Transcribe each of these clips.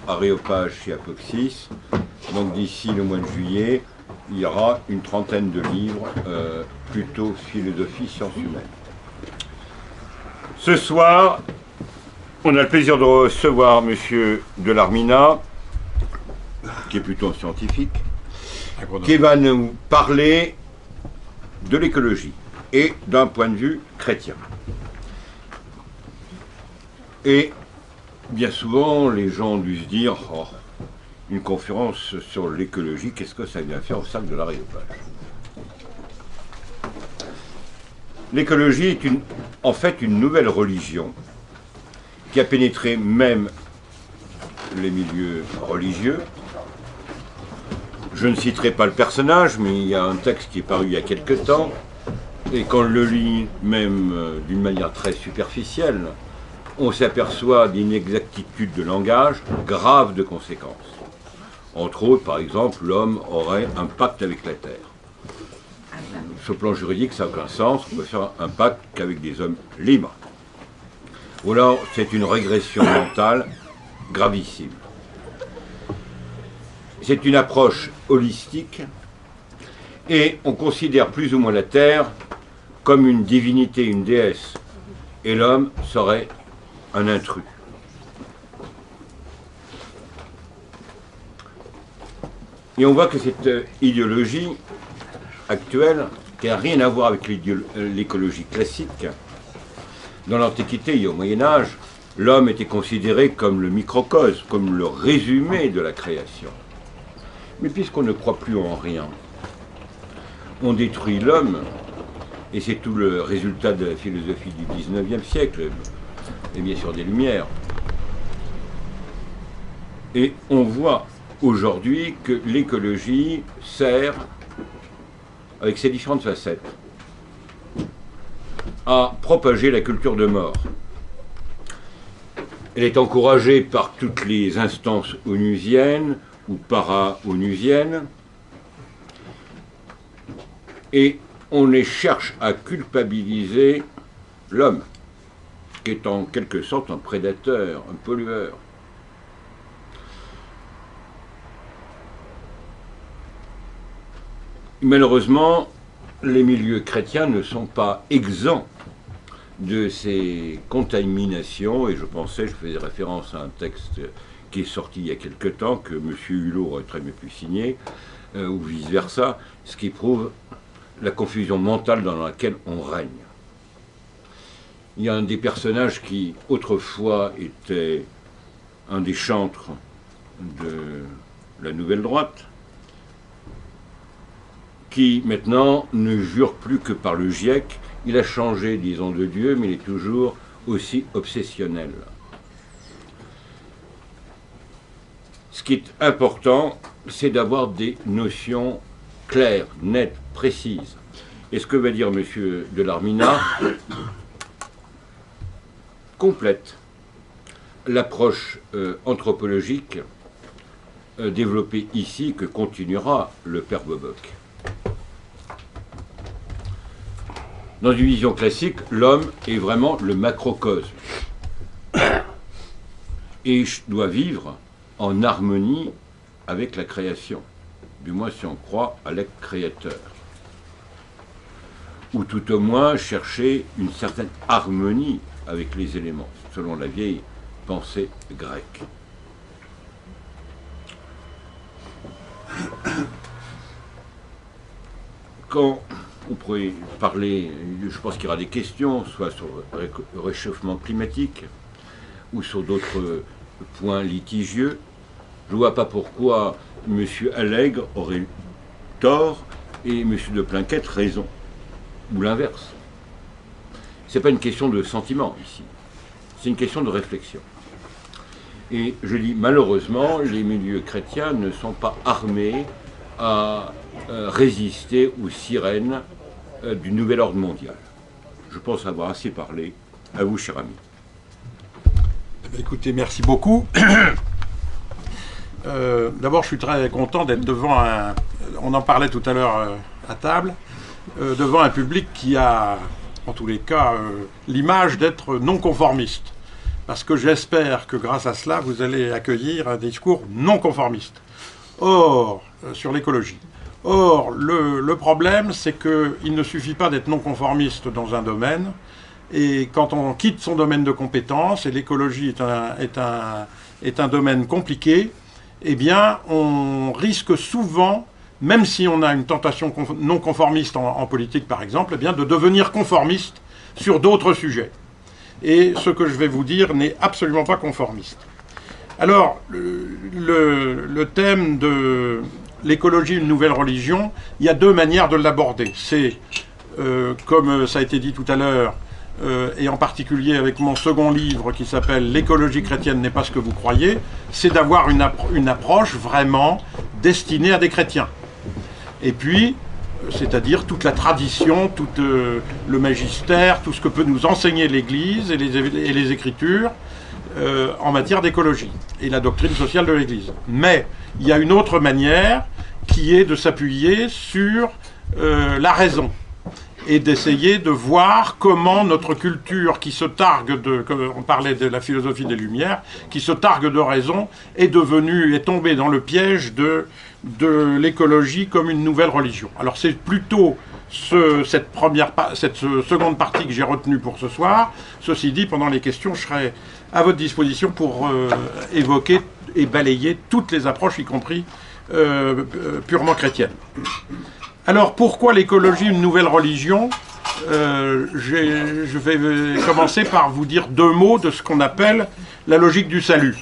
Aréopage chez Apoxis. Donc d'ici le mois de juillet, il y aura une trentaine de livres, plutôt philosophie, sciences humaines. Ce soir, on a le plaisir de recevoir Monsieur Delarminat, qui est plutôt un scientifique, qui va nous parler de l'écologie et d'un point de vue chrétien. Et bien souvent, les gens ont dû se dire oh, une conférence sur l'écologie, qu'est-ce que ça vient faire au cercle de l'Aréopage? L'écologie est en fait une nouvelle religion qui a pénétré même les milieux religieux. Je ne citerai pas le personnage, mais il y a un texte qui est paru il y a quelque temps, et quand on le lit même d'une manière très superficielle, on s'aperçoit d'inexactitudes de langage graves de conséquences. Entre autres, par exemple, l'homme aurait un pacte avec la Terre. Sur le plan juridique, ça n'a aucun sens. On peut faire un pacte qu'avec des hommes libres. Ou alors, c'est une régression mentale gravissime. C'est une approche holistique et on considère plus ou moins la Terre comme une divinité, une déesse. Et l'homme serait un intrus. Et on voit que cette idéologie actuelle, qui n'a rien à voir avec l'écologie classique, dans l'Antiquité et au Moyen-Âge, l'homme était considéré comme le microcosme, comme le résumé de la création. Mais puisqu'on ne croit plus en rien, on détruit l'homme, et c'est tout le résultat de la philosophie du XIXe siècle, et bien sûr des Lumières. Et on voit aujourd'hui que l'écologie sert, avec ses différentes facettes, à propager la culture de mort. Elle est encouragée par toutes les instances onusiennes ou para-onusiennes, et on les cherche à culpabiliser l'homme, qui est en quelque sorte un prédateur, un pollueur. Malheureusement, les milieux chrétiens ne sont pas exempts de ces contaminations, et je faisais référence à un texte qui est sorti il y a quelque temps, que M. Hulot aurait très bien pu signer, ou vice-versa, ce qui prouve la confusion mentale dans laquelle on règne. Il y a un des personnages qui, autrefois, était un des chantres de la Nouvelle Droite, qui, maintenant, ne jure plus que par le GIEC. Il a changé, disons, de Dieu, mais il est toujours aussi obsessionnel. Ce qui est important, c'est d'avoir des notions claires, nettes, précises. Et ce que va dire M. Delarminat complète l'approche anthropologique développée ici, que continuera le père Boboc. Dans une vision classique, l'homme est vraiment le macrocosme et doit vivre en harmonie avec la création, du moins si on croit à l'être créateur, ou tout au moins chercher une certaine harmonie avec les éléments, selon la vieille pensée grecque. Quand on pourrait parler, je pense qu'il y aura des questions, soit sur le réchauffement climatique, ou sur d'autres points litigieux. Je ne vois pas pourquoi M. Allègre aurait tort et M. de Plainquette raison, ou l'inverse. Ce n'est pas une question de sentiment ici, c'est une question de réflexion. Et je dis, malheureusement, les milieux chrétiens ne sont pas armés à résister aux sirènes du nouvel ordre mondial. Je pense avoir assez parlé. À vous, cher ami. Écoutez, merci beaucoup. D'abord, je suis très content d'être devant un... On en parlait tout à l'heure à table, devant un public qui a, en tous les cas, l'image d'être non conformiste. parce que j'espère que grâce à cela, vous allez accueillir un discours non conformiste. Or, sur l'écologie. Or, le problème, c'est qu'il ne suffit pas d'être non conformiste dans un domaine, et quand on quitte son domaine de compétence, et l'écologie est un domaine compliqué, eh bien, on risque souvent, même si on a une tentation non conformiste en politique par exemple, eh bien, de devenir conformiste sur d'autres sujets. Et ce que je vais vous dire n'est absolument pas conformiste. Alors, le thème de l'écologie, une nouvelle religion, il y a deux manières de l'aborder. C'est, comme ça a été dit tout à l'heure, et en particulier avec mon second livre qui s'appelle « L'écologie chrétienne n'est pas ce que vous croyez », c'est d'avoir une approche vraiment destinée à des chrétiens. Et puis, c'est-à-dire toute la tradition, tout le magistère, tout ce que peut nous enseigner l'Église et les Écritures en matière d'écologie et la doctrine sociale de l'Église. Mais il y a une autre manière qui est de s'appuyer sur la raison et d'essayer de voir comment notre culture qui se targue on parlait de la philosophie des Lumières, qui se targue de raison, est tombée dans le piège de l'écologie comme une nouvelle religion. Alors c'est plutôt cette seconde partie que j'ai retenue pour ce soir. Ceci dit, pendant les questions, je serai à votre disposition pour évoquer et balayer toutes les approches, y compris purement chrétiennes. Alors, pourquoi l'écologie, une nouvelle religion ? Je vais commencer par vous dire deux mots de ce qu'on appelle la logique du salut.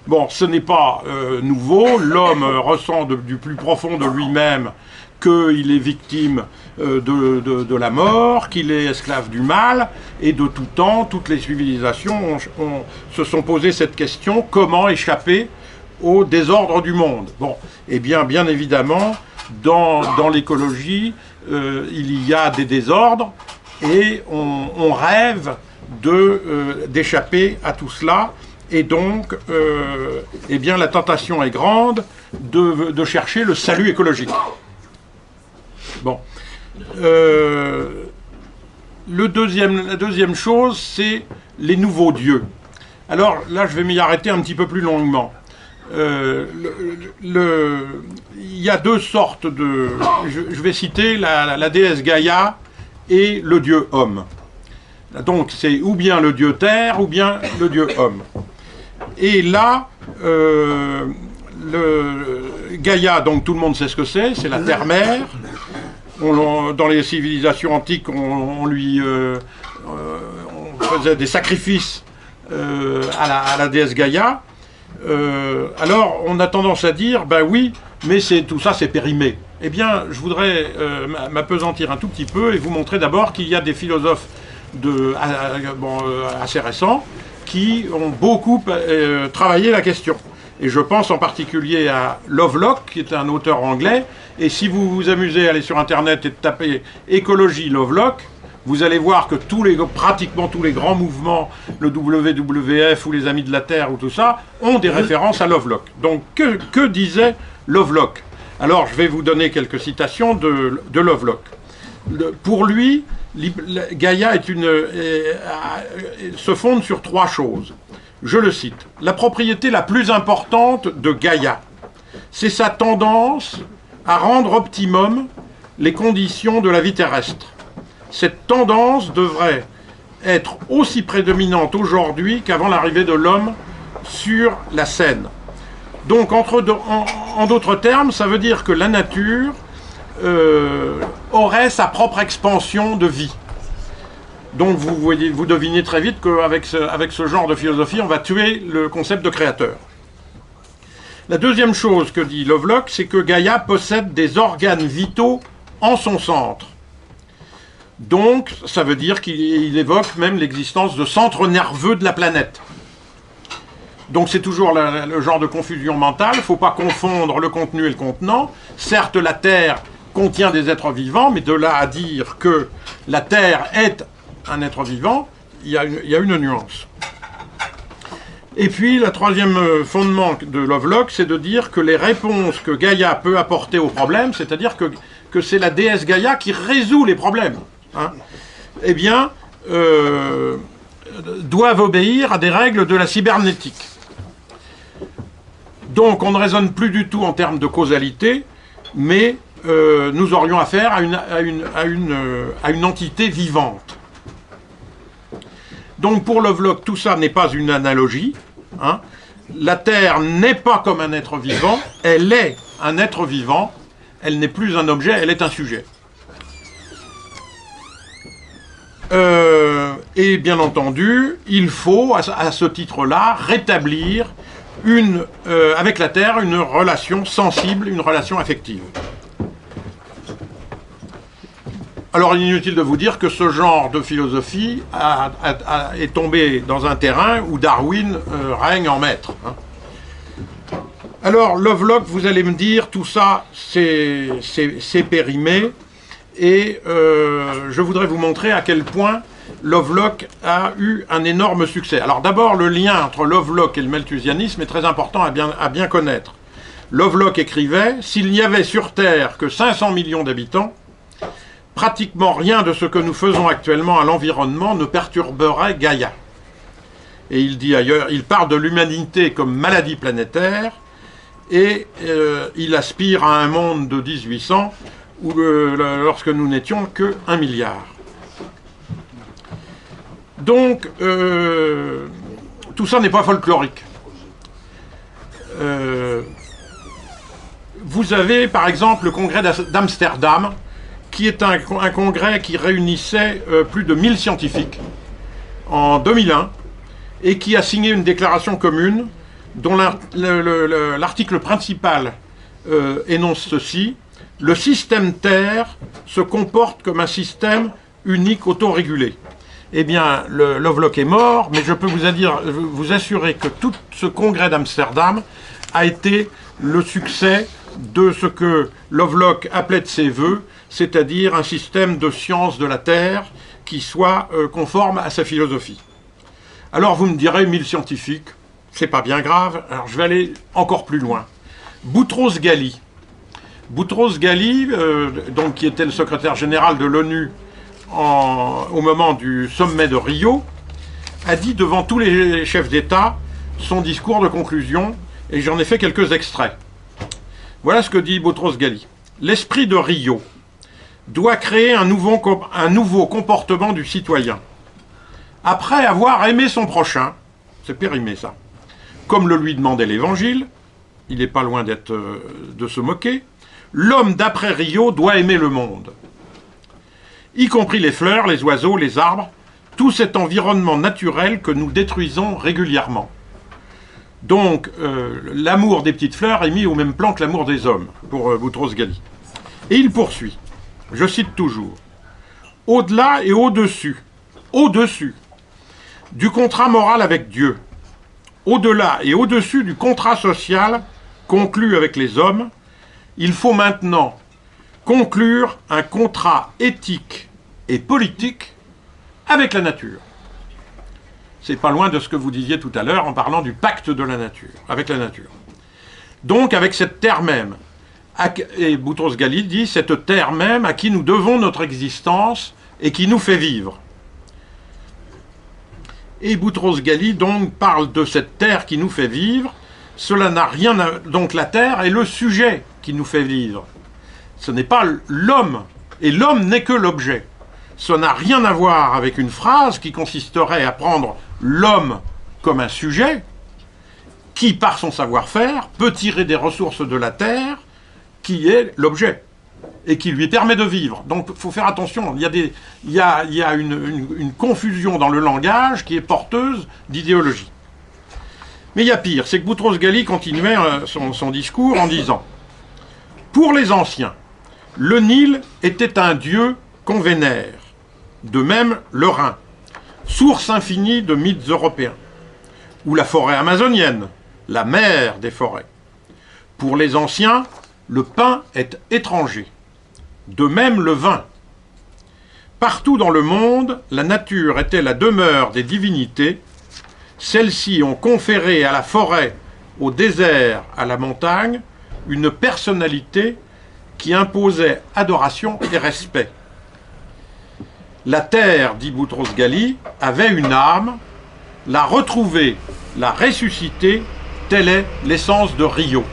Bon, ce n'est pas nouveau. L'homme ressent du plus profond de lui-même qu'il est victime de la mort, qu'il est esclave du mal, et de tout temps, toutes les civilisations se sont posé cette question, comment échapper au désordre du monde ? Bon, eh bien évidemment, dans l'écologie, il y a des désordres et on rêve d'échapper à tout cela. Et donc, eh bien, la tentation est grande de chercher le salut écologique. Bon. La deuxième chose, c'est les nouveaux dieux. Alors là, je vais m'y arrêter un petit peu plus longuement. Il y a deux sortes de... Je vais citer la déesse Gaïa et le dieu homme. Donc c'est ou bien le dieu terre ou bien le dieu homme. Et là, Gaïa, donc tout le monde sait ce que c'est la terre-mère. Dans les civilisations antiques, on faisait des sacrifices à la déesse Gaïa. Alors, on a tendance à dire, ben oui, mais tout ça, c'est périmé. Eh bien, je voudrais m'appesantir un tout petit peu et vous montrer d'abord qu'il y a des philosophes assez récents qui ont beaucoup travaillé la question. Et je pense en particulier à Lovelock, qui est un auteur anglais. Et si vous vous amusez à aller sur Internet et de taper « écologie Lovelock », vous allez voir que pratiquement tous les grands mouvements, le WWF ou les Amis de la Terre ou tout ça, ont des références à Lovelock. Donc, que disait Lovelock ? Alors, je vais vous donner quelques citations de Lovelock. Pour lui, Gaïa se fonde sur trois choses. Je le cite. « La propriété la plus importante de Gaïa, c'est sa tendance à rendre optimum les conditions de la vie terrestre. Cette tendance devrait être aussi prédominante aujourd'hui qu'avant l'arrivée de l'homme sur la scène. » Donc, en d'autres termes, ça veut dire que la nature aurait sa propre expansion de vie. Donc, vous devinez très vite qu'avec ce genre de philosophie, on va tuer le concept de créateur. La deuxième chose que dit Lovelock, c'est que Gaïa possède des organes vitaux en son centre. Donc, ça veut dire qu'il évoque même l'existence de centres nerveux de la planète. Donc, c'est toujours le genre de confusion mentale. Il ne faut pas confondre le contenu et le contenant. Certes, la Terre contient des êtres vivants, mais de là à dire que la Terre est un être vivant, il y a une nuance. Et puis, le troisième fondement de Lovelock, c'est de dire que les réponses que Gaïa peut apporter aux problèmes, c'est-à-dire que c'est la déesse Gaïa qui résout les problèmes, hein, eh bien, doivent obéir à des règles de la cybernétique. Donc on ne raisonne plus du tout en termes de causalité, mais nous aurions affaire à une entité vivante. Donc pour Lovelock, tout ça n'est pas une analogie. Hein. La Terre n'est pas comme un être vivant, elle est un être vivant, elle n'est plus un objet, elle est un sujet. Et bien entendu, il faut, à ce titre-là, rétablir avec la Terre une relation sensible, une relation affective. Alors, il est inutile de vous dire que ce genre de philosophie est tombé dans un terrain où Darwin règne en maître. Hein. Alors, Lovelock, vous allez me dire, tout ça, c'est périmé, et je voudrais vous montrer à quel point Lovelock a eu un énorme succès. Alors d'abord, le lien entre Lovelock et le malthusianisme est très important à bien connaître. Lovelock écrivait « S'il n'y avait sur Terre que 500 millions d'habitants, pratiquement rien de ce que nous faisons actuellement à l'environnement ne perturberait Gaïa. » Et il dit ailleurs, il parle de l'humanité comme maladie planétaire, et il aspire à un monde de 1800 où lorsque nous n'étions que 1 milliard. Donc, tout ça n'est pas folklorique. Vous avez, par exemple, le congrès d'Amsterdam, qui est un congrès qui réunissait plus de 1000 scientifiques en 2001, et qui a signé une déclaration commune dont l'article principal énonce ceci: le système Terre se comporte comme un système unique autorégulé. Eh bien, Lovelock est mort, mais je peux vous assurer que tout ce congrès d'Amsterdam a été le succès de ce que Lovelock appelait de ses voeux, c'est-à-dire un système de science de la Terre qui soit conforme à sa philosophie. Alors vous me direz, 1000 scientifiques, c'est pas bien grave. Alors je vais aller encore plus loin. Boutros-Ghali. Boutros-Ghali, donc qui était le secrétaire général de l'ONU au moment du sommet de Rio, a dit devant tous les chefs d'État son discours de conclusion, et j'en ai fait quelques extraits. Voilà ce que dit Boutros-Ghali. L'esprit de Rio doit créer un nouveau comportement du citoyen. Après avoir aimé son prochain, c'est périmé ça, comme le lui demandait l'Évangile, il n'est pas loin de se moquer, l'homme d'après Rio doit aimer le monde, y compris les fleurs, les oiseaux, les arbres, tout cet environnement naturel que nous détruisons régulièrement. Donc, l'amour des petites fleurs est mis au même plan que l'amour des hommes, pour Boutros-Ghali. Et il poursuit, je cite toujours, « Au-delà et au-dessus du contrat moral avec Dieu, au-delà et au-dessus du contrat social conclu avec les hommes, il faut maintenant conclure un contrat éthique et politique avec la nature. » C'est pas loin de ce que vous disiez tout à l'heure en parlant du pacte de la nature, avec la nature. Donc avec cette terre même, et Boutros-Ghali dit, cette terre même à qui nous devons notre existence et qui nous fait vivre. Et Boutros-Ghali donc parle de cette terre qui nous fait vivre. Cela n'a rien à... Donc la terre est le sujet qui nous fait vivre. Ce n'est pas l'homme, et l'homme n'est que l'objet. Ça n'a rien à voir avec une phrase qui consisterait à prendre l'homme comme un sujet qui, par son savoir-faire, peut tirer des ressources de la terre qui est l'objet et qui lui permet de vivre. Donc il faut faire attention, il y a une confusion dans le langage qui est porteuse d'idéologie. Mais il y a pire, c'est que Boutros-Ghali continuait son discours en disant « Pour les anciens, le Nil était un dieu qu'on vénère, de même le Rhin, source infinie de mythes européens, ou la forêt amazonienne, la mère des forêts. Pour les anciens, le pain est étranger, de même le vin. Partout dans le monde, la nature était la demeure des divinités. Celles-ci ont conféré à la forêt, au désert, à la montagne, une personnalité qui imposait adoration et respect. » La terre, dit Boutros-Ghali, avait une âme, la retrouver, la ressusciter, telle est l'essence de Rio.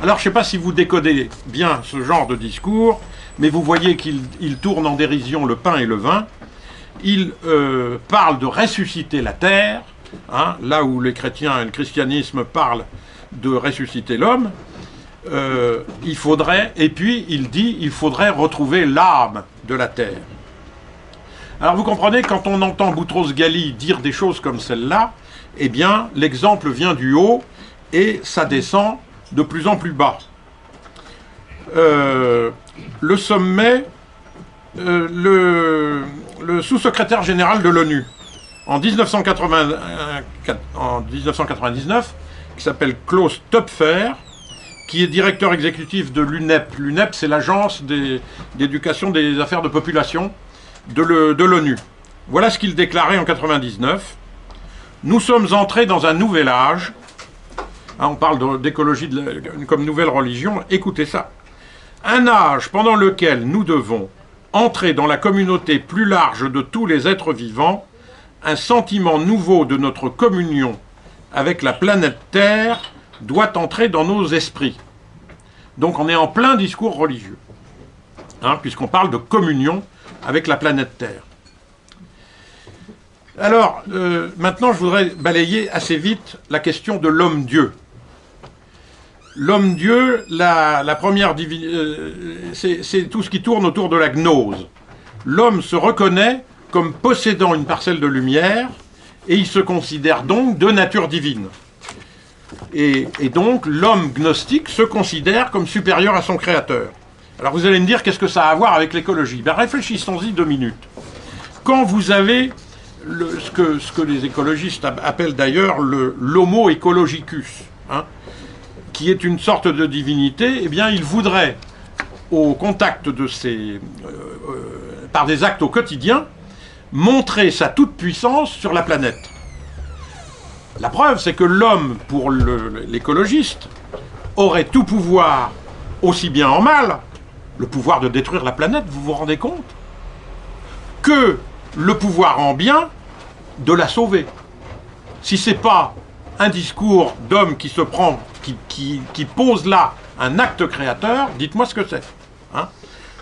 Alors, je ne sais pas si vous décodez bien ce genre de discours, mais vous voyez qu'il tourne en dérision le pain et le vin. Il parle de ressusciter la terre, hein, là où les chrétiens et le christianisme parlent de ressusciter l'homme. Il faudrait, et puis il dit, il faudrait retrouver l'âme de la terre. Alors vous comprenez, quand on entend Boutros-Ghali dire des choses comme celle-là, eh bien, l'exemple vient du haut et ça descend de plus en plus bas. Le sommet, le sous-secrétaire général de l'ONU, en 1999, qui s'appelle Klaus Töpfer, qui est directeur exécutif de l'UNEP. L'UNEP, c'est l'agence d'éducation des affaires de population de l'ONU. Voilà ce qu'il déclarait en 1999. Nous sommes entrés dans un nouvel âge. Hein, on parle d'écologie comme nouvelle religion. Écoutez ça. Un âge pendant lequel nous devons entrer dans la communauté plus large de tous les êtres vivants, un sentiment nouveau de notre communion avec la planète Terre doit entrer dans nos esprits. Donc on est en plein discours religieux, hein, puisqu'on parle de communion avec la planète Terre. Alors, maintenant je voudrais balayer assez vite la question de l'homme-dieu. L'homme-dieu, la première c'est tout ce qui tourne autour de la gnose. L'homme se reconnaît comme possédant une parcelle de lumière, et il se considère donc de nature divine. Et donc, l'homme gnostique se considère comme supérieur à son créateur. Alors vous allez me dire, qu'est-ce que ça a à voir avec l'écologie? Ben, réfléchissons-y 2 minutes. Quand vous avez ce que les écologistes appellent d'ailleurs l'homo ecologicus, hein, qui est une sorte de divinité, eh bien, il voudrait, au contact de par des actes au quotidien, montrer sa toute-puissance sur la planète. La preuve, c'est que l'homme, pour l'écologiste, aurait tout pouvoir, aussi bien en mal, le pouvoir de détruire la planète, vous vous rendez compte, que le pouvoir en bien de la sauver. Si c'est pas un discours d'homme qui se prend, qui pose là un acte créateur, dites-moi ce que c'est. Hein?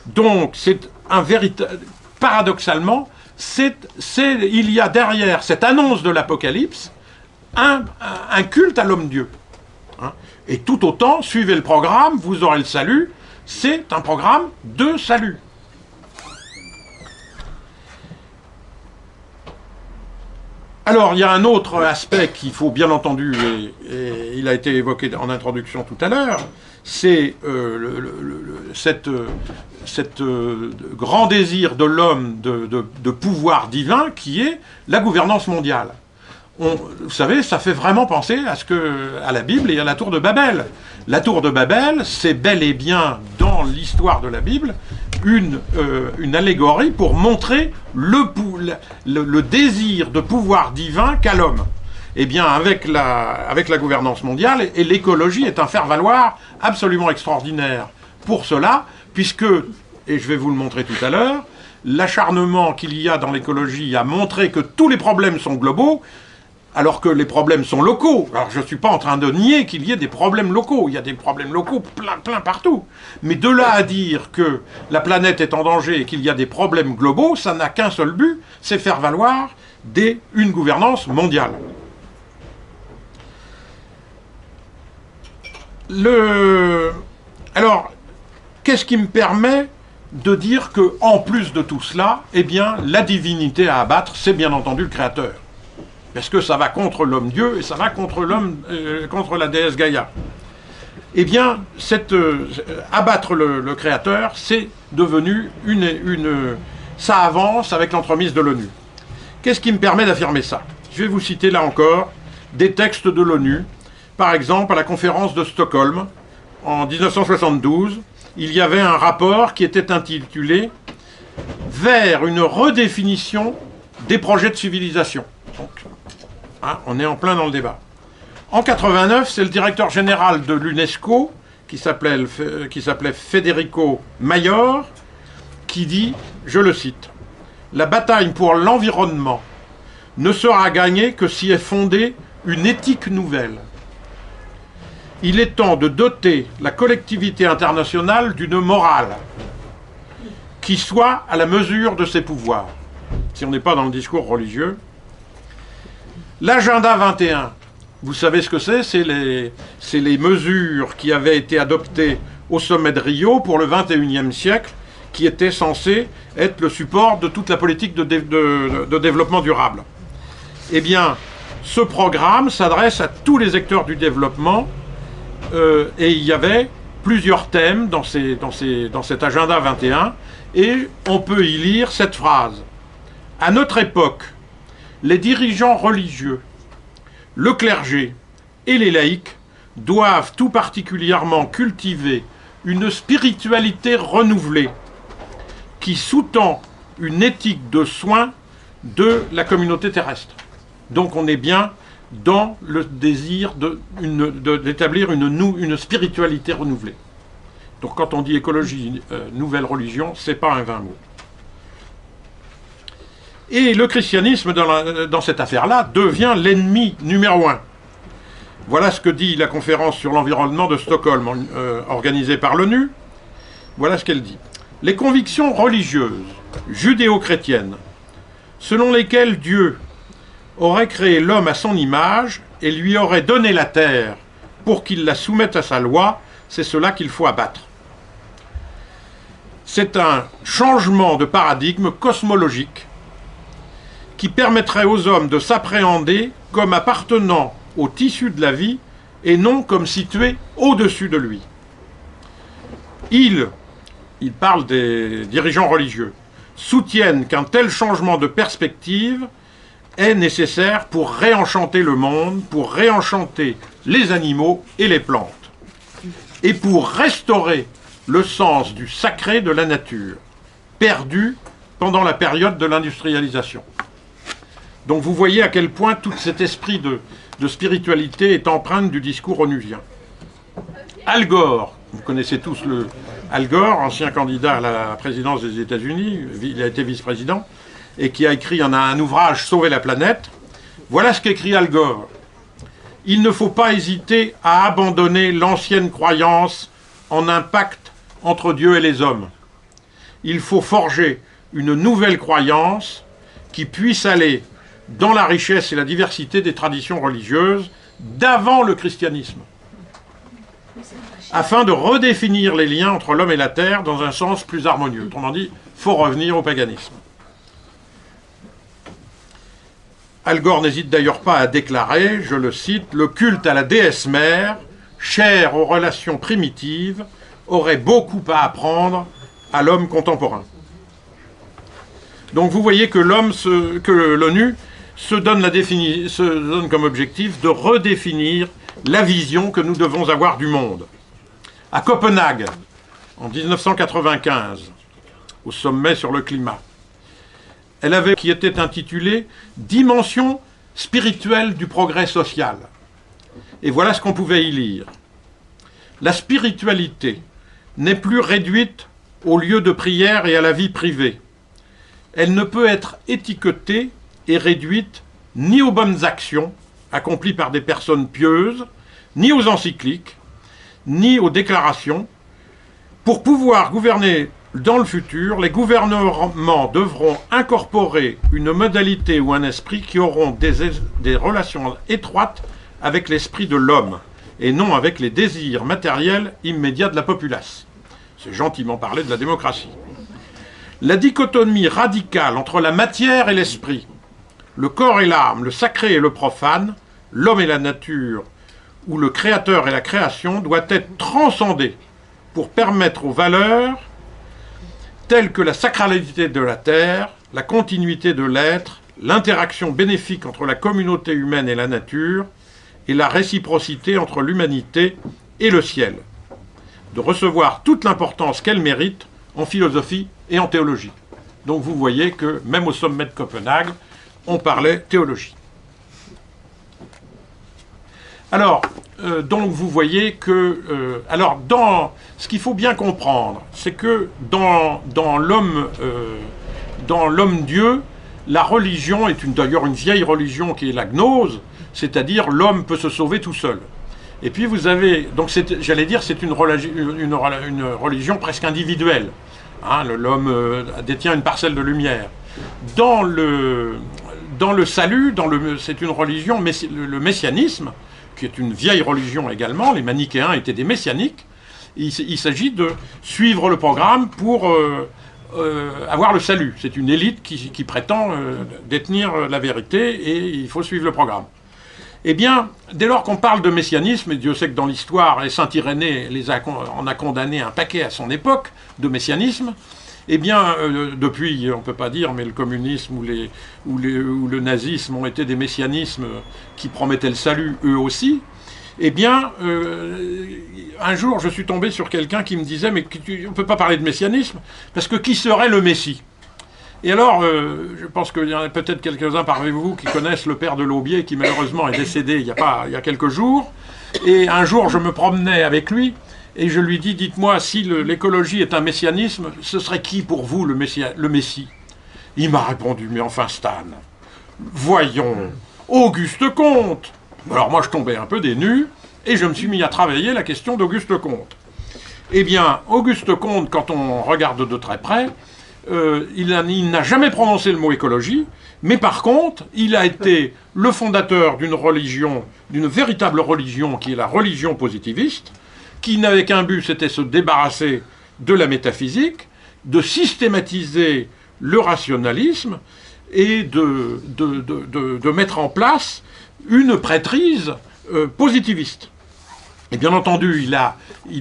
Donc, c'est un véritable... Paradoxalement, il y a derrière cette annonce de l'Apocalypse un culte à l'homme-dieu. Hein? Et tout autant, suivez le programme, vous aurez le salut, c'est un programme de salut. Alors, il y a un autre aspect qu'il faut bien entendu, et il a été évoqué en introduction tout à l'heure, c'est cet grand désir de l'homme de pouvoir divin qui est la gouvernance mondiale. Vous savez, ça fait vraiment penser à la Bible et à la tour de Babel. La tour de Babel, c'est bel et bien, dans l'histoire de la Bible, une allégorie pour montrer le désir de pouvoir divin qu'a l'homme. Eh bien, avec la gouvernance mondiale, et l'écologie est un faire-valoir absolument extraordinaire pour cela, puisque, et je vais vous le montrer tout à l'heure, l'acharnement qu'il y a dans l'écologie à montrer que tous les problèmes sont globaux, alors que les problèmes sont locaux. Alors je ne suis pas en train de nier qu'il y ait des problèmes locaux. Il y a des problèmes locaux plein partout. Mais de là à dire que la planète est en danger et qu'il y a des problèmes globaux, ça n'a qu'un seul but, c'est faire valoir une gouvernance mondiale. Alors, qu'est-ce qui me permet de dire que, en plus de tout cela, eh bien, la divinité à abattre, c'est bien entendu le Créateur. Parce que ça va contre l'homme-dieu et ça va contre contre la déesse Gaïa. Eh bien, abattre le Créateur, c'est devenu ça avance avec l'entremise de l'ONU. Qu'est-ce qui me permet d'affirmer ça? Je vais vous citer là encore des textes de l'ONU. Par exemple, à la conférence de Stockholm, en 1972, il y avait un rapport qui était intitulé « Vers une redéfinition des projets de civilisation ». Donc, hein, on est en plein dans le débat. En 89, c'est le directeur général de l'UNESCO, qui s'appelait Federico Mayor, qui dit, je le cite, « la bataille pour l'environnement ne sera gagnée que si est fondée une éthique nouvelle. Il est temps de doter la collectivité internationale d'une morale qui soit à la mesure de ses pouvoirs. Si on n'est pas dans le discours religieux. L'agenda 21, vous savez ce que c'est? C'est les mesures qui avaient été adoptées au sommet de Rio pour le 21e siècle, qui étaient censées être le support de toute la politique de développement durable. Eh bien, ce programme s'adresse à tous les acteurs du développement, et il y avait plusieurs thèmes dans cet agenda 21, et on peut y lire cette phrase. À notre époque, les dirigeants religieux, le clergé et les laïcs doivent tout particulièrement cultiver une spiritualité renouvelée qui sous-tend une éthique de soins de la communauté terrestre. Donc on est bien dans le désir d'établir une spiritualité renouvelée. Donc quand on dit écologie, nouvelle religion, c'est pas un vain mot. Et le christianisme, dans cette affaire-là, devient l'ennemi numéro 1. Voilà ce que dit la conférence sur l'environnement de Stockholm, organisée par l'ONU. Voilà ce qu'elle dit. Les convictions religieuses, judéo-chrétiennes, selon lesquelles Dieu aurait créé l'homme à son image et lui aurait donné la terre pour qu'il la soumette à sa loi, c'est cela qu'il faut abattre. C'est un changement de paradigme cosmologique qui permettrait aux hommes de s'appréhender comme appartenant au tissu de la vie et non comme situés au-dessus de lui. Il parle des dirigeants religieux, soutiennent qu'un tel changement de perspective est nécessaire pour réenchanter le monde, pour réenchanter les animaux et les plantes, et pour restaurer le sens du sacré de la nature, perdu pendant la période de l'industrialisation. Donc vous voyez à quel point tout cet esprit de spiritualité est empreinte du discours onusien. Al Gore, vous connaissez tous Al Gore, ancien candidat à la présidence des États-Unis, il a été vice-président, et qui a écrit un ouvrage « Sauver la planète ». Voilà ce qu'écrit Al Gore. « Il ne faut pas hésiter à abandonner l'ancienne croyance en un pacte entre Dieu et les hommes. Il faut forger une nouvelle croyance qui puisse aller dans la richesse et la diversité des traditions religieuses d'avant le christianisme, afin de redéfinir les liens entre l'homme et la terre dans un sens plus harmonieux. » Autrement dit, il faut revenir au paganisme. Al Gore n'hésite d'ailleurs pas à déclarer, je le cite, « Le culte à la déesse mère, cher aux relations primitives, aurait beaucoup à apprendre à l'homme contemporain. » Donc vous voyez que l'ONU se donne comme objectif de redéfinir la vision que nous devons avoir du monde. À Copenhague, en 1995, au sommet sur le climat, qui était intitulée « Dimension spirituelle du progrès social ». Et voilà ce qu'on pouvait y lire. La spiritualité n'est plus réduite au lieu de prière et à la vie privée. Elle ne peut être étiquetée et réduite ni aux bonnes actions accomplies par des personnes pieuses, ni aux encycliques, ni aux déclarations. Pour pouvoir gouverner dans le futur, les gouvernements devront incorporer une modalité ou un esprit qui auront des relations étroites avec l'esprit de l'homme, et non avec les désirs matériels immédiats de la populace. C'est gentiment parler de la démocratie. La dichotomie radicale entre la matière et l'esprit, le corps et l'âme, le sacré et le profane, l'homme et la nature, ou le créateur et la création, doit être transcendée pour permettre aux valeurs telles que la sacralité de la terre, la continuité de l'être, l'interaction bénéfique entre la communauté humaine et la nature, et la réciprocité entre l'humanité et le ciel, de recevoir toute l'importance qu'elle mérite en philosophie et en théologie. Donc vous voyez que même au sommet de Copenhague, on parlait théologie. Alors, donc vous voyez que... ce qu'il faut bien comprendre, c'est que dans l'homme dans l'homme-dieu, la religion est d'ailleurs une vieille religion qui est la gnose, c'est-à-dire l'homme peut se sauver tout seul. Et puis vous avez, donc j'allais dire, c'est une religion presque individuelle. Hein, l'homme détient une parcelle de lumière. Dans le salut, c'est une religion, le messianisme, qui est une vieille religion également, les manichéens étaient des messianiques, il s'agit de suivre le programme pour avoir le salut. C'est une élite qui prétend détenir la vérité et il faut suivre le programme. Eh bien, dès lors qu'on parle de messianisme, et Dieu sait que dans l'histoire, et Saint Irénée en a condamné un paquet à son époque de messianisme, eh bien, depuis, on ne peut pas dire, mais le communisme ou le nazisme ont été des messianismes qui promettaient le salut eux aussi. Eh bien, un jour, je suis tombé sur quelqu'un qui me disait « Mais on ne peut pas parler de messianisme, parce que qui serait le Messie ?» Et alors, je pense qu'il y en a peut-être quelques-uns parmi vous qui connaissent le père de Laubier, qui malheureusement est décédé il y a quelques jours. Et un jour, je me promenais avec lui, et je lui dis « Dites-moi, si l'écologie est un messianisme, ce serait qui pour vous le Messie ?» Il m'a répondu « Mais enfin, Stan, voyons, Auguste Comte !» Alors moi, je tombais un peu des nues, et je me suis mis à travailler la question d'Auguste Comte. Eh bien, Auguste Comte, quand on regarde de très près, il n'a jamais prononcé le mot écologie, mais par contre, il a été le fondateur d'une religion, d'une véritable religion, qui est la religion positiviste, qui n'avait qu'un but, c'était se débarrasser de la métaphysique, de systématiser le rationalisme et de mettre en place une prêtrise positiviste. Et bien entendu, il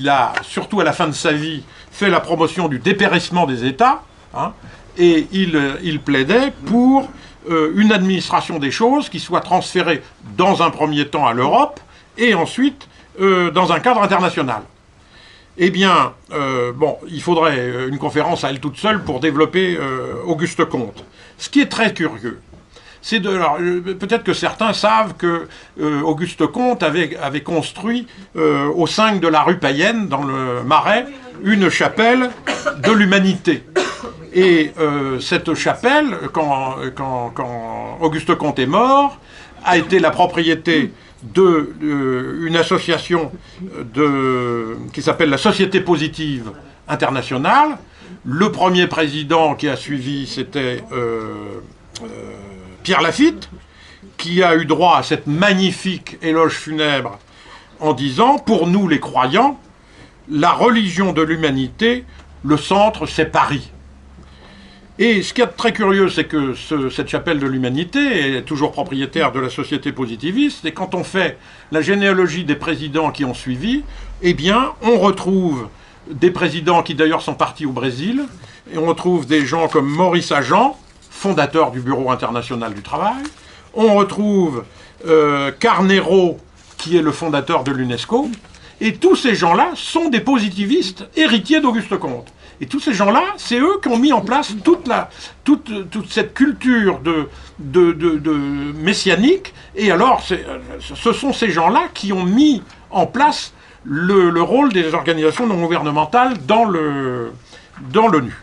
a, surtout à la fin de sa vie, fait la promotion du dépérissement des États, hein, et il plaidait pour une administration des choses qui soit transférée dans un premier temps à l'Europe, et ensuite dans un cadre international. Eh bien, il faudrait une conférence à elle toute seule pour développer Auguste Comte. Ce qui est très curieux, c'est peut-être que certains savent que Auguste Comte avait construit au 5 de la rue Payenne, dans le Marais, une chapelle de l'humanité. Et cette chapelle, quand Auguste Comte est mort, a été la propriété d'une association qui s'appelle la Société Positive Internationale. Le premier président qui a suivi, c'était Pierre Lafitte, qui a eu droit à cette magnifique éloge funèbre en disant « Pour nous les croyants, la religion de l'humanité, le centre c'est Paris ». Et ce qui est très curieux, c'est que cette chapelle de l'humanité est toujours propriétaire de la société positiviste, et quand on fait la généalogie des présidents qui ont suivi, eh bien, on retrouve des présidents qui d'ailleurs sont partis au Brésil, et on retrouve des gens comme Maurice Agent, fondateur du Bureau international du travail, on retrouve Carnero, qui est le fondateur de l'UNESCO, et tous ces gens-là sont des positivistes héritiers d'Auguste Comte. Et tous ces gens-là, c'est eux qui ont mis en place toute cette culture de messianique. Et alors, ce sont ces gens-là qui ont mis en place le rôle des organisations non gouvernementales dans l'ONU.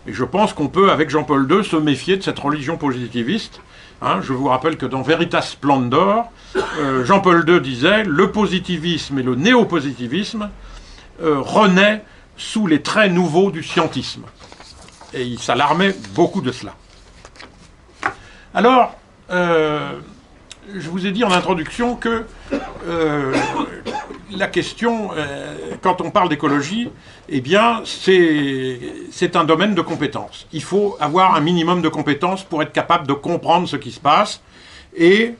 Et je pense qu'on peut, avec Jean-Paul II, se méfier de cette religion positiviste. Hein, je vous rappelle que dans Veritas Splendor, Jean-Paul II disait « Le positivisme et le néopositivisme renaît sous les traits nouveaux du scientisme ». Et il s'alarmait beaucoup de cela. Alors, je vous ai dit en introduction que la question, quand on parle d'écologie, eh bien, c'est un domaine de compétences. Il faut avoir un minimum de compétences pour être capable de comprendre ce qui se passe. Et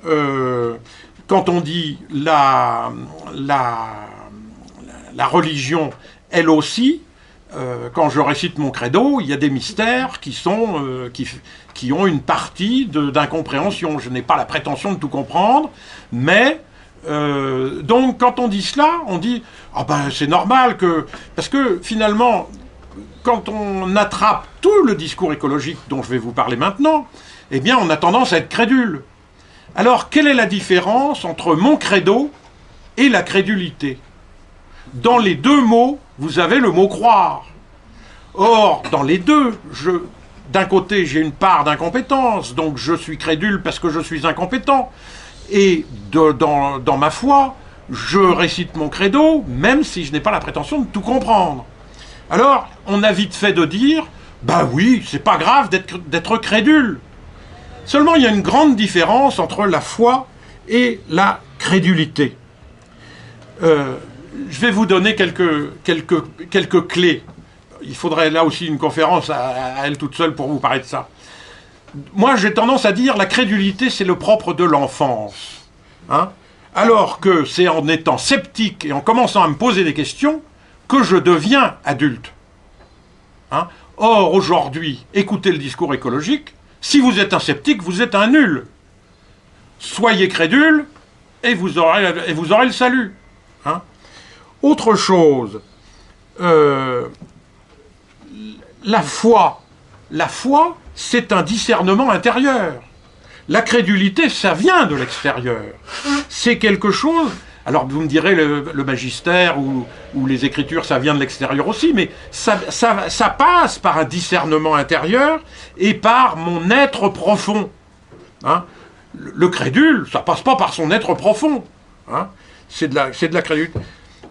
quand on dit la religion, elle aussi, quand je récite mon credo, il y a des mystères qui ont une partie d'incompréhension. Je n'ai pas la prétention de tout comprendre, mais donc quand on dit cela, on dit ah ben c'est normal que, parce que finalement, quand on attrape tout le discours écologique dont je vais vous parler maintenant, eh bien on a tendance à être crédule. Alors quelle est la différence entre mon credo et la crédulité? Dans les deux mots, vous avez le mot croire. Or, dans les deux, je d'un côté, j'ai une part d'incompétence, donc je suis crédule parce que je suis incompétent. Et dans ma foi, je récite mon credo, même si je n'ai pas la prétention de tout comprendre. Alors, on a vite fait de dire, bah oui, c'est pas grave d'être crédule. Seulement, il y a une grande différence entre la foi et la crédulité. Je vais vous donner quelques clés. Il faudrait là aussi une conférence à elle toute seule pour vous parler de ça. Moi, j'ai tendance à dire la crédulité, c'est le propre de l'enfance. Hein? Alors que c'est en étant sceptique et en commençant à me poser des questions que je deviens adulte. Hein? Or, aujourd'hui, écoutez le discours écologique, si vous êtes un sceptique, vous êtes un nul. Soyez crédule et vous aurez le salut. Hein? Autre chose, la foi, c'est un discernement intérieur. La crédulité, ça vient de l'extérieur. C'est quelque chose... Alors vous me direz, le magistère ou les Écritures, ça vient de l'extérieur aussi, mais ça passe par un discernement intérieur et par mon être profond. Hein? Le crédule, ça passe pas par son être profond. Hein? C'est de la crédulité.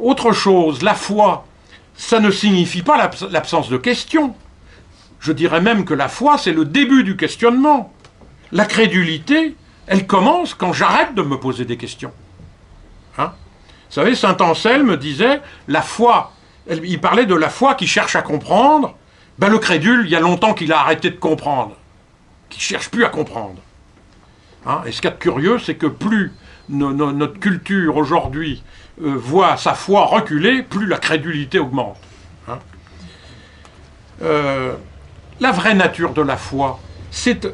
Autre chose, la foi, ça ne signifie pas l'absence de questions. Je dirais même que la foi, c'est le début du questionnement. La crédulité, elle commence quand j'arrête de me poser des questions. Hein? Vous savez, saint Anselme disait, la foi, il parlait de la foi qui cherche à comprendre. Ben, le crédule, il y a longtemps qu'il a arrêté de comprendre, qu'il ne cherche plus à comprendre. Hein? Et ce qu'il y a de curieux, c'est que plus notre culture aujourd'hui voit sa foi reculer, plus la crédulité augmente. Hein? La vraie nature de la foi, c'est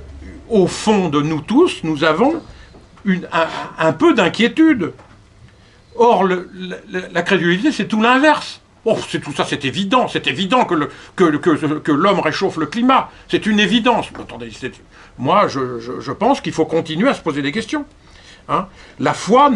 au fond de nous tous, nous avons un peu d'inquiétude. Or, la crédulité, c'est tout l'inverse. Oh, tout ça, c'est évident. C'est évident que l'homme réchauffe le climat. C'est une évidence. Attendez, moi, je pense qu'il faut continuer à se poser des questions. Hein? La foi,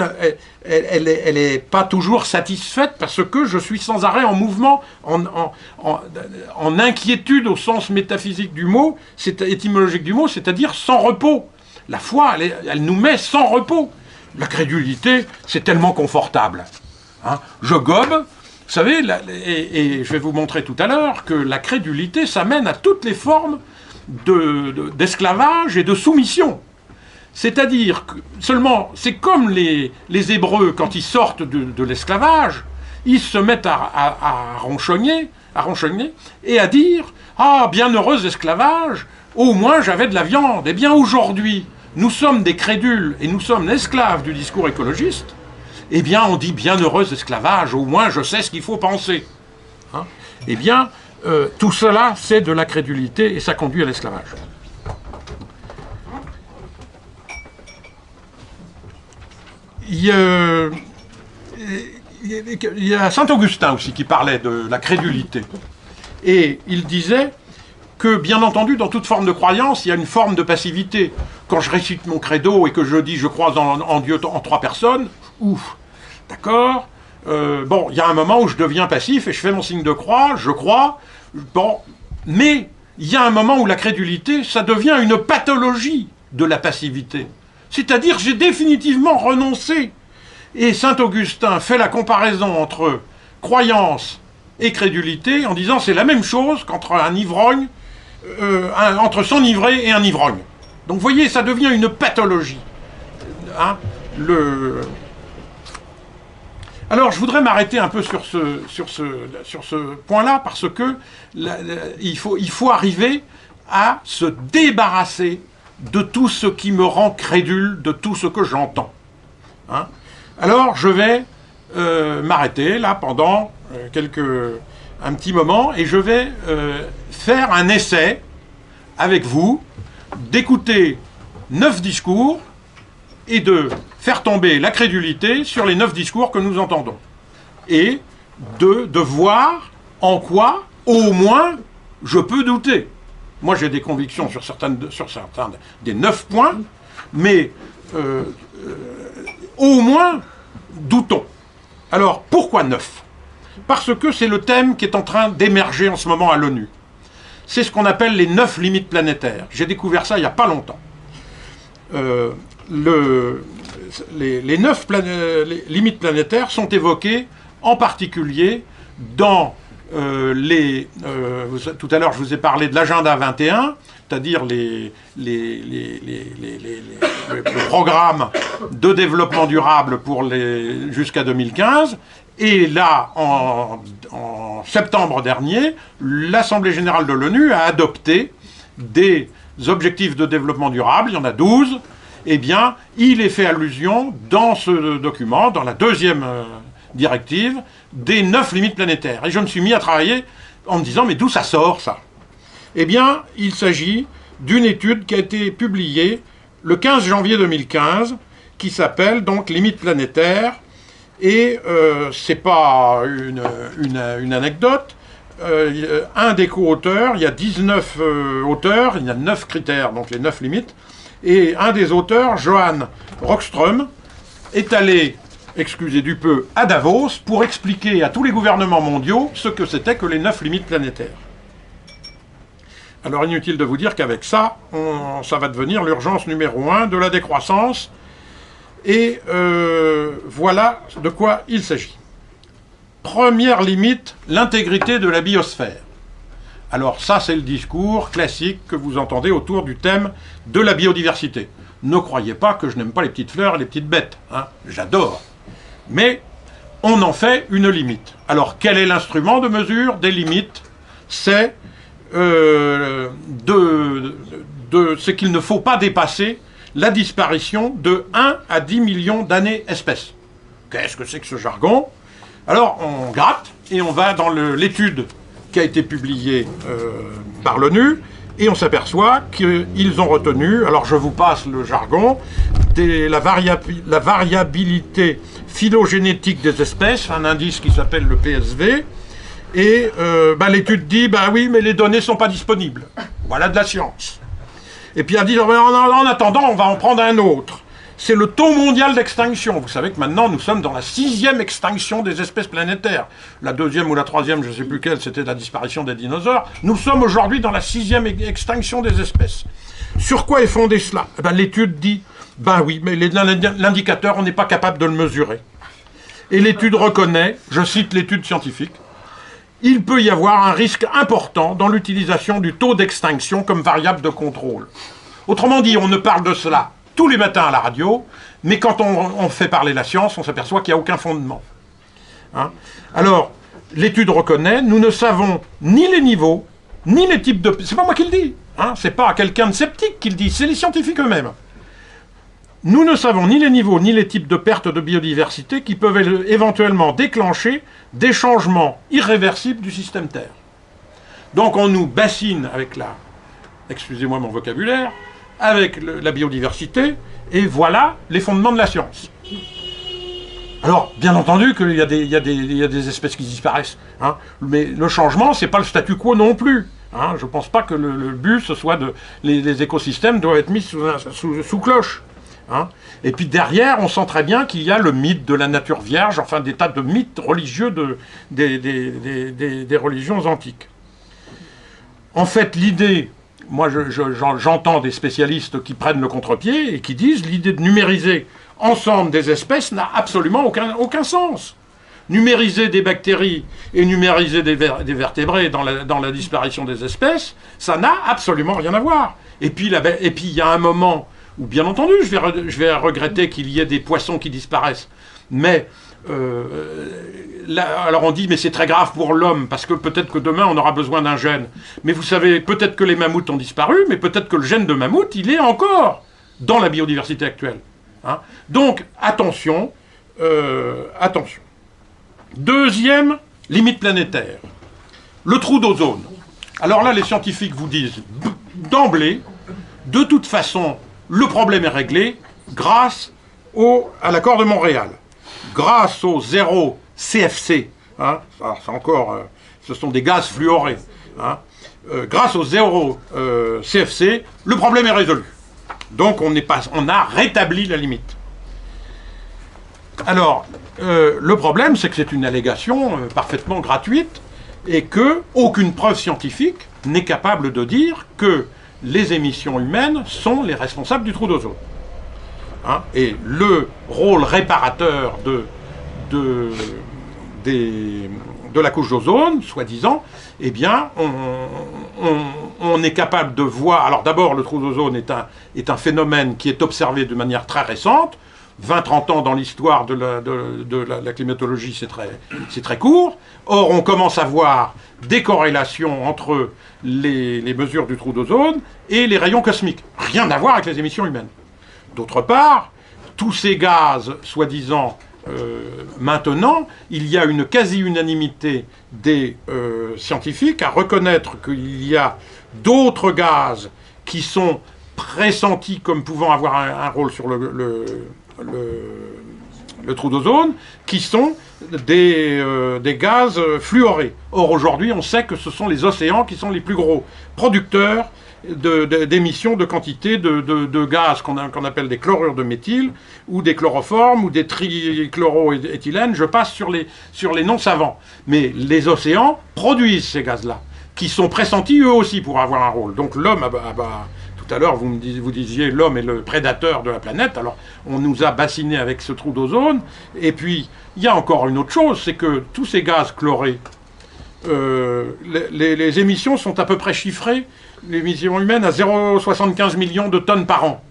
elle n'est pas toujours satisfaite parce que je suis sans arrêt en mouvement, en inquiétude au sens métaphysique du mot, étymologique du mot, c'est-à-dire sans repos. La foi, elle nous met sans repos. La crédulité, c'est tellement confortable. Hein? Je gobe, vous savez, et je vais vous montrer tout à l'heure que la crédulité, ça mène à toutes les formes d'esclavage et de soumission. C'est-à-dire que seulement, c'est comme les Hébreux, quand ils sortent de l'esclavage, ils se mettent à ronchonner et à dire « Ah, bienheureux esclavage, au moins j'avais de la viande. » Eh bien aujourd'hui, nous sommes des crédules et nous sommes esclaves du discours écologiste. Eh bien, on dit « bienheureux esclavage, au moins je sais ce qu'il faut penser. Hein » Eh bien, tout cela, c'est de la crédulité et ça conduit à l'esclavage. Il y a saint Augustin aussi qui parlait de la crédulité. Et il disait que, bien entendu, dans toute forme de croyance, il y a une forme de passivité. Quand je récite mon credo et que je dis « je crois en Dieu en 3 personnes », ouf, d'accord, bon, il y a un moment où je deviens passif et je fais mon signe de croix, je crois, bon, mais il y a un moment où la crédulité, ça devient une pathologie de la passivité. C'est-à-dire, j'ai définitivement renoncé. Et saint Augustin fait la comparaison entre croyance et crédulité en disant c'est la même chose qu'entre un ivrogne, entre s'enivrer et un ivrogne. Donc, vous voyez, ça devient une pathologie. Hein, Alors, je voudrais m'arrêter un peu sur ce point-là parce que il faut arriver à se débarrasser de tout ce qui me rend crédule, de tout ce que j'entends. Hein? Alors, je vais m'arrêter là pendant un petit moment et je vais faire un essai avec vous d'écouter 9 discours et de faire tomber la crédulité sur les 9 discours que nous entendons. Et de voir en quoi, au moins, je peux douter. Moi, j'ai des convictions sur certains des 9 points, mais au moins, doutons. Alors, pourquoi 9 ? Parce que c'est le thème qui est en train d'émerger en ce moment à l'ONU. c'est ce qu'on appelle les 9 limites planétaires. J'ai découvert ça il n'y a pas longtemps. Les 9 limites planétaires sont évoquées en particulier dans tout à l'heure je vous ai parlé de l'agenda 21, c'est-à-dire le programme de développement durable jusqu'à 2015. Et là, en septembre dernier, l'Assemblée générale de l'ONU a adopté des objectifs de développement durable, il y en a 12. Eh bien, il est fait allusion dans ce document, dans la deuxième directive, des 9 limites planétaires. Et je me suis mis à travailler en me disant, mais d'où ça sort, ça? Eh bien, il s'agit d'une étude qui a été publiée le 15 janvier 2015, qui s'appelle donc Limites planétaires. Et c'est pas une anecdote. Un des co-auteurs, il y a 19 auteurs, il y a 9 critères, donc les 9 limites. Et un des auteurs, Johan Rockström, est allé, excusez du peu, à Davos pour expliquer à tous les gouvernements mondiaux ce que c'était que les 9 limites planétaires. Alors inutile de vous dire qu'avec ça, ça va devenir l'urgence numéro 1 de la décroissance. Et voilà de quoi il s'agit. Première limite, l'intégrité de la biosphère. Alors ça, c'est le discours classique que vous entendez autour du thème de la biodiversité. Ne croyez pas que je n'aime pas les petites fleurs et les petites bêtes, hein. J'adore. Mais on en fait une limite. Alors quel est l'instrument de mesure des limites? C'est c'est qu'il ne faut pas dépasser la disparition de 1 à 10 millions d'années espèces. Qu'est-ce que c'est que ce jargon? Alors on gratte et on va dans l'étude qui a été publiée par l'ONU et on s'aperçoit qu'ils ont retenu, alors je vous passe le jargon, la variabilité phylogénétique des espèces, un indice qui s'appelle le PSV, et l'étude dit, oui, mais les données ne sont pas disponibles. Voilà de la science. Et puis elle dit, en attendant, on va en prendre un autre. C'est le taux mondial d'extinction. Vous savez que maintenant, nous sommes dans la 6e extinction des espèces planétaires. La 2e ou la 3e, je ne sais plus quelle, c'était la disparition des dinosaures. Nous sommes aujourd'hui dans la 6e extinction des espèces. Sur quoi est fondé cela? L'étude dit, oui, mais l'indicateur, on n'est pas capable de le mesurer. Et l'étude reconnaît, je cite l'étude scientifique, il peut y avoir un risque important dans l'utilisation du taux d'extinction comme variable de contrôle. Autrement dit, on ne parle de cela tous les matins à la radio, mais quand on fait parler la science, on s'aperçoit qu'il n'y a aucun fondement. Hein? Alors, l'étude reconnaît, nous ne savons ni les niveaux, ni les types de... C'est pas moi qui le dis, hein? C'est pas quelqu'un de sceptique qui le dit, c'est les scientifiques eux-mêmes. Nous ne savons ni les niveaux, ni les types de pertes de biodiversité qui peuvent éventuellement déclencher des changements irréversibles du système Terre. Donc on nous bassine avec excusez-moi mon vocabulaire, avec la biodiversité, et voilà les fondements de la science. Alors, bien entendu qu'il y a des espèces qui disparaissent, hein, mais le changement, c'est pas le statu quo non plus. Hein, je ne pense pas que le but, ce soit les écosystèmes doivent être mis sous cloche. Hein. Et puis derrière, on sent très bien qu'il y a le mythe de la nature vierge, enfin des tas de mythes religieux des religions antiques. En fait, l'idée... Moi, j'entends des spécialistes qui prennent le contre-pied et qui disent l'idée de numériser ensemble des espèces n'a absolument aucun sens. Numériser des bactéries et numériser des vertébrés dans la disparition des espèces, ça n'a absolument rien à voir. Et puis il y a un moment où, bien entendu, je vais regretter qu'il y ait des poissons qui disparaissent. Mais... alors on dit mais c'est très grave pour l'homme parce que peut-être que demain on aura besoin d'un gène. Mais vous savez, peut-être que les mammouths ont disparu, mais peut-être que le gène de mammouth il est encore dans la biodiversité actuelle. Hein. Donc attention, attention. Deuxième limite planétaire, le trou d'ozone. Alors là les scientifiques vous disent d'emblée, de toute façon le problème est réglé grâce à l'accord de Montréal. Grâce au 0 CFC, hein, ce sont des gaz fluorés, hein, grâce au 0 CFC, le problème est résolu. Donc on a rétabli la limite. Alors, le problème, c'est que c'est une allégation parfaitement gratuite et que aucune preuve scientifique n'est capable de dire que les émissions humaines sont les responsables du trou d'ozone. Hein, et le rôle réparateur de la couche d'ozone, soi-disant, eh bien, on est capable de voir... Alors d'abord, le trou d'ozone est un phénomène qui est observé de manière très récente. 20-30 ans dans l'histoire de la climatologie, c'est très court. Or, on commence à voir des corrélations entre les mesures du trou d'ozone et les rayons cosmiques. Rien à voir avec les émissions humaines. D'autre part, tous ces gaz, soi-disant, maintenant, il y a une quasi-unanimité des scientifiques à reconnaître qu'il y a d'autres gaz qui sont pressentis comme pouvant avoir un rôle sur le trou d'ozone, qui sont des gaz fluorés. Or, aujourd'hui, on sait que ce sont les océans qui sont les plus gros producteurs d'émissions de quantité de gaz qu'on appelle des chlorures de méthyle, ou des chloroformes, ou des trichloroéthylènes. Je passe sur les noms savants. Mais les océans produisent ces gaz-là, qui sont pressentis eux aussi pour avoir un rôle. Donc l'homme tout à l'heure, vous disiez l'homme est le prédateur de la planète. Alors, on nous a bassinés avec ce trou d'ozone. Et puis, il y a encore une autre chose, c'est que tous ces gaz chlorés, les émissions sont à peu près chiffrées, l'émission humaine, à 0,75 millions de tonnes par an.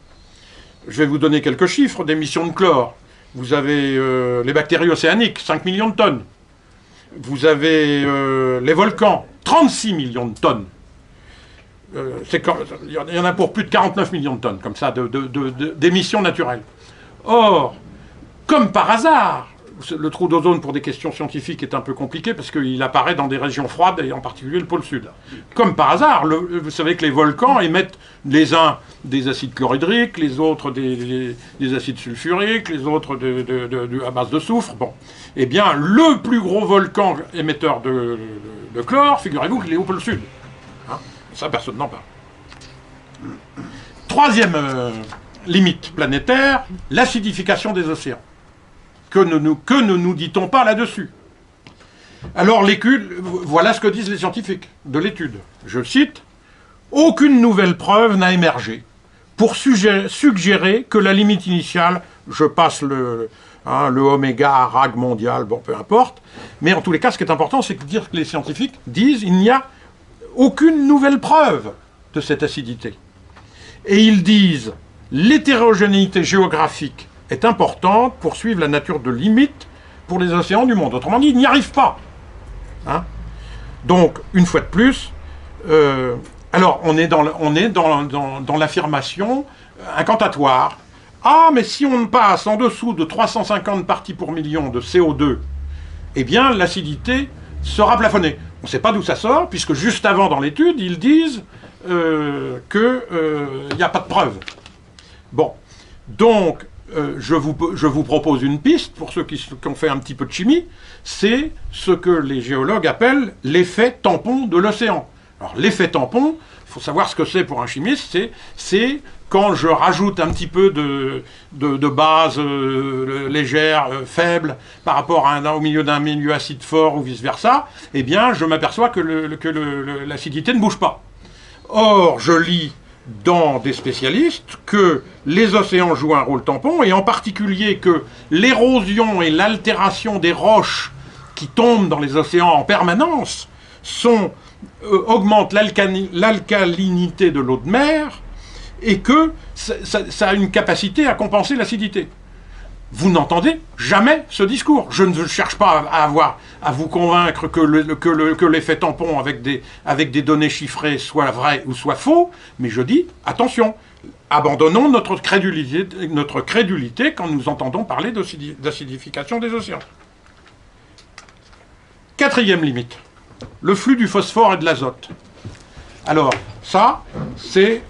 Je vais vous donner quelques chiffres d'émissions de chlore. Vous avez les bactéries océaniques, 5 millions de tonnes. Vous avez les volcans, 36 millions de tonnes. Il y en a pour plus de 49 millions de tonnes, comme ça, d'émissions naturelles. Or, comme par hasard, le trou d'ozone, pour des questions scientifiques, est un peu compliqué, parce qu'il apparaît dans des régions froides, et en particulier le pôle sud. Comme par hasard, vous savez que les volcans émettent les uns des acides chlorhydriques, les autres des acides sulfuriques, les autres à base de soufre. Bon. Eh bien, le plus gros volcan émetteur de chlore, figurez-vous qu'il est au pôle sud. Hein? Ça, personne n'en parle. Troisième limite planétaire, l'acidification des océans. Que ne nous dit-on pas là-dessus? Alors, voilà ce que disent les scientifiques de l'étude. Je cite, « Aucune nouvelle preuve n'a émergé pour suggérer que la limite initiale, je passe le oméga rag mondial, bon, peu importe, mais en tous les cas, ce qui est important, c'est de dire que les scientifiques disent il n'y a aucune nouvelle preuve de cette acidité. Et ils disent l'hétérogénéité géographique est importante pour suivre la nature de limite pour les océans du monde. Autrement dit, ils n'y arrivent pas. Hein? Donc, une fois de plus, alors on est dans l'affirmation incantatoire. Ah, mais si on passe en dessous de 350 parties pour million de CO2, eh bien, l'acidité sera plafonnée. On ne sait pas d'où ça sort, puisque juste avant, dans l'étude, ils disent qu'il n'y a pas de preuve. Bon, donc, je vous propose une piste, pour ceux qui ont fait un petit peu de chimie, c'est ce que les géologues appellent l'effet tampon de l'océan. Alors, l'effet tampon, il faut savoir ce que c'est pour un chimiste, c'est quand je rajoute un petit peu de base légère, faible, par rapport au milieu d'un milieu acide fort ou vice-versa, eh bien, je m'aperçois que l'acidité ne bouge pas. Or, je lis dans des spécialistes que les océans jouent un rôle tampon, et en particulier que l'érosion et l'altération des roches qui tombent dans les océans en permanence augmentent l'alcalinité de l'eau de mer, et que ça a une capacité à compenser l'acidité. Vous n'entendez jamais ce discours. Je ne cherche pas à vous convaincre que l'effet tampon avec des données chiffrées soit vrai ou soit faux, mais je dis, attention, abandonnons notre crédulité quand nous entendons parler d'acidification des océans. Quatrième limite, le flux du phosphore et de l'azote. Alors, ça, c'est...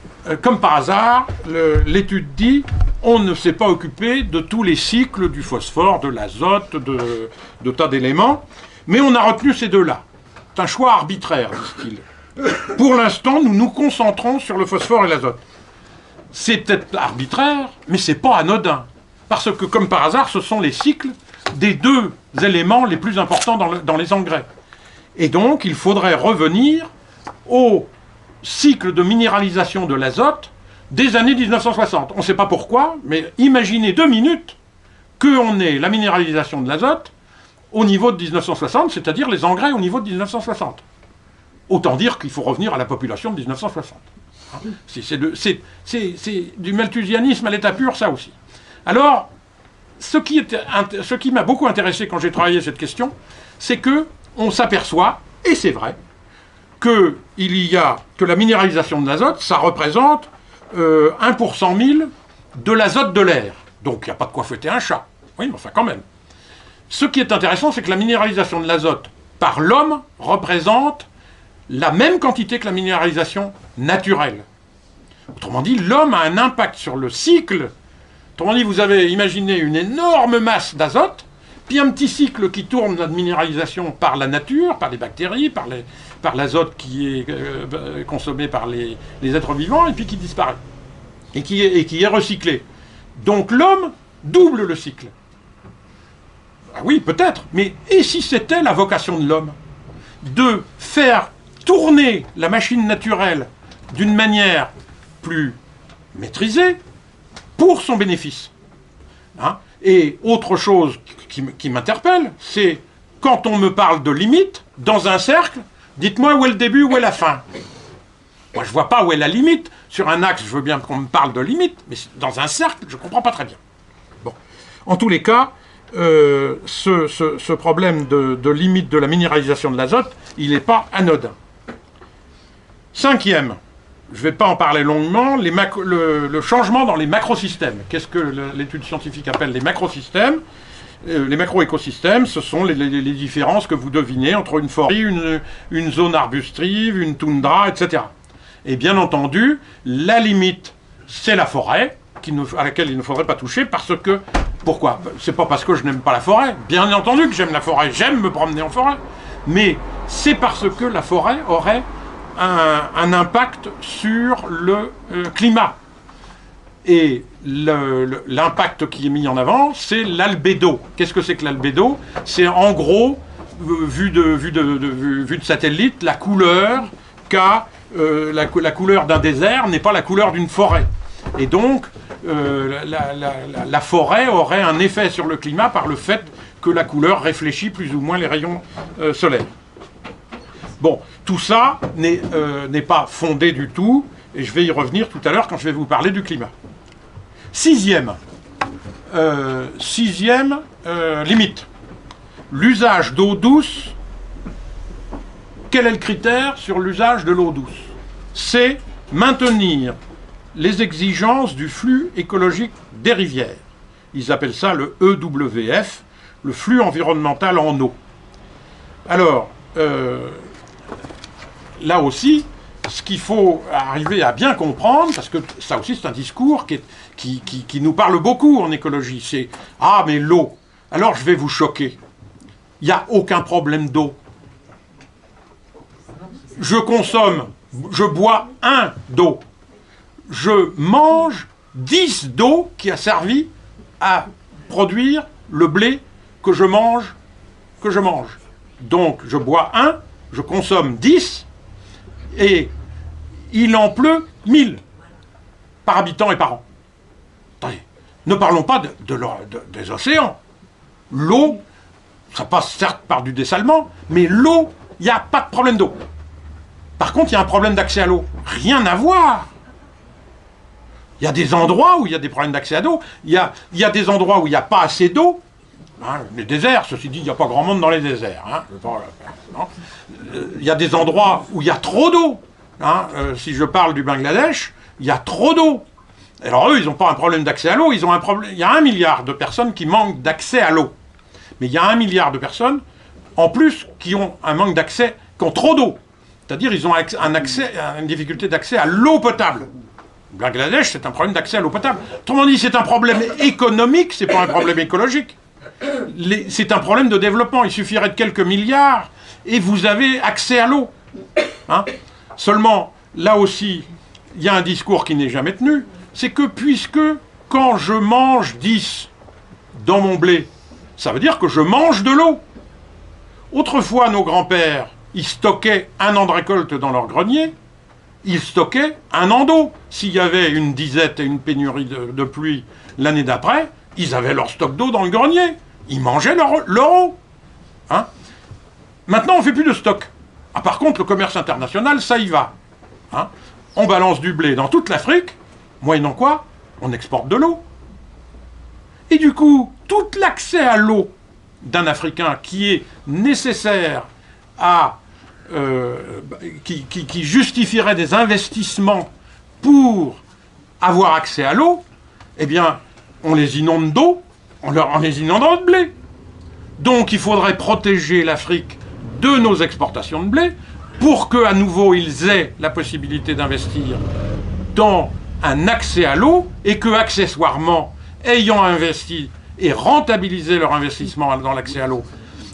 Comme par hasard, l'étude dit on ne s'est pas occupé de tous les cycles du phosphore, de l'azote, de tas d'éléments, mais on a retenu ces deux-là. C'est un choix arbitraire, disent-ils. Pour l'instant, nous nous concentrons sur le phosphore et l'azote. C'est peut-être arbitraire, mais c'est pas anodin. Parce que, comme par hasard, ce sont les cycles des deux éléments les plus importants dans les engrais. Et donc, il faudrait revenir au cycle de minéralisation de l'azote des années 1960. On ne sait pas pourquoi, mais imaginez 2 minutes qu'on ait la minéralisation de l'azote au niveau de 1960, c'est-à-dire les engrais au niveau de 1960. Autant dire qu'il faut revenir à la population de 1960. C'est du malthusianisme à l'état pur, ça aussi. Alors, ce qui m'a beaucoup intéressé quand j'ai travaillé cette question, c'est qu'on s'aperçoit, et c'est vrai, que la minéralisation de l'azote, ça représente 1 pour 100 000 de l'azote de l'air. Donc il n'y a pas de quoi fouetter un chat. Oui, mais enfin quand même. Ce qui est intéressant, c'est que la minéralisation de l'azote par l'homme représente la même quantité que la minéralisation naturelle. Autrement dit, l'homme a un impact sur le cycle. Autrement dit, vous avez imaginé une énorme masse d'azote, puis un petit cycle qui tourne de minéralisation par la nature, par les bactéries, par l'azote qui est consommé par les êtres vivants, et puis qui disparaît, et qui est recyclé. Donc l'homme double le cycle. Ah oui, peut-être, mais et si c'était la vocation de l'homme? De faire tourner la machine naturelle d'une manière plus maîtrisée pour son bénéfice. Hein? Et autre chose qui m'interpelle, c'est quand on me parle de limite, dans un cercle, dites-moi où est le début, où est la fin. Moi, je ne vois pas où est la limite. Sur un axe, je veux bien qu'on me parle de limite, mais dans un cercle, je ne comprends pas très bien. Bon. En tous les cas, ce problème de limite de la minéralisation de l'azote, il n'est pas anodin. 5e, je ne vais pas en parler longuement, le changement dans les macrosystèmes. Qu'est-ce que l'étude scientifique appelle les macrosystèmes? Les macro-écosystèmes, ce sont les différences que vous devinez entre une forêt, une zone arbustive, une toundra, etc. Et bien entendu, la limite, c'est la forêt, à laquelle il ne faudrait pas toucher, parce que... Pourquoi? C'est pas parce que je n'aime pas la forêt. Bien entendu que j'aime la forêt, j'aime me promener en forêt. Mais c'est parce que la forêt aurait un impact sur le climat. Et l'impact qui est mis en avant, c'est l'albédo. Qu'est-ce que c'est que l'albédo? C'est en gros, vu de satellite, la couleur qu'a la couleur d'un désert n'est pas la couleur d'une forêt. Et donc, la forêt aurait un effet sur le climat par le fait que la couleur réfléchit plus ou moins les rayons solaires. Bon, tout ça n'est pas fondé du tout, et je vais y revenir tout à l'heure quand je vais vous parler du climat. 6e limite. L'usage d'eau douce. Quel est le critère sur l'usage de l'eau douce? C'est maintenir les exigences du flux écologique des rivières. Ils appellent ça le EWF, le flux environnemental en eau. Alors, là aussi, ce qu'il faut arriver à bien comprendre, parce que ça aussi c'est un discours qui nous parle beaucoup en écologie, c'est « Ah, mais l'eau, alors je vais vous choquer. Il n'y a aucun problème d'eau. Je consomme, je bois 1 d'eau. Je mange 10 d'eau qui a servi à produire le blé que je mange. Donc je bois 1, je consomme 10, et il en pleut 1000 par habitant et par an. Attendez, ne parlons pas des océans. L'eau, ça passe certes par du dessalement, mais l'eau, il n'y a pas de problème d'eau. Par contre, il y a un problème d'accès à l'eau. Rien à voir. Il y a des endroits où il y a des problèmes d'accès à l'eau. Il y a des endroits où il n'y a pas assez d'eau. Hein, les déserts, ceci dit, il n'y a pas grand monde dans les déserts. Hein, il y a des endroits où il y a trop d'eau. Hein, si je parle du Bangladesh, il y a trop d'eau. Alors eux, ils n'ont pas un problème d'accès à l'eau, ils ont un problème. Il y a 1 milliard de personnes qui manquent d'accès à l'eau. Mais il y a 1 milliard de personnes, en plus, qui ont un manque d'accès, qui ont trop d'eau. C'est-à-dire ils ont une difficulté d'accès à l'eau potable. Le Bangladesh, c'est un problème d'accès à l'eau potable. Autrement dit, c'est un problème économique, c'est pas un problème écologique. C'est un problème de développement. Il suffirait de quelques milliards et vous avez accès à l'eau. Hein? Seulement, là aussi, il y a un discours qui n'est jamais tenu, c'est que puisque quand je mange 10 dans mon blé, ça veut dire que je mange de l'eau. Autrefois, nos grands-pères, ils stockaient un an de récolte dans leur grenier, ils stockaient un an d'eau. S'il y avait une disette et une pénurie de pluie l'année d'après, ils avaient leur stock d'eau dans le grenier. Ils mangeaient leur eau. Hein? Maintenant, on ne fait plus de stock. Ah, par contre, le commerce international, ça y va. Hein? On balance du blé dans toute l'Afrique, moyennant quoi on exporte de l'eau. Et du coup, tout l'accès à l'eau d'un Africain qui est nécessaire à... qui justifierait des investissements pour avoir accès à l'eau, eh bien, on les inonde d'eau, on les inonde de blé. Donc, il faudrait protéger l'Afrique de nos exportations de blé pour qu'à nouveau, ils aient la possibilité d'investir dans un accès à l'eau et que, accessoirement, ayant investi et rentabilisé leur investissement dans l'accès à l'eau,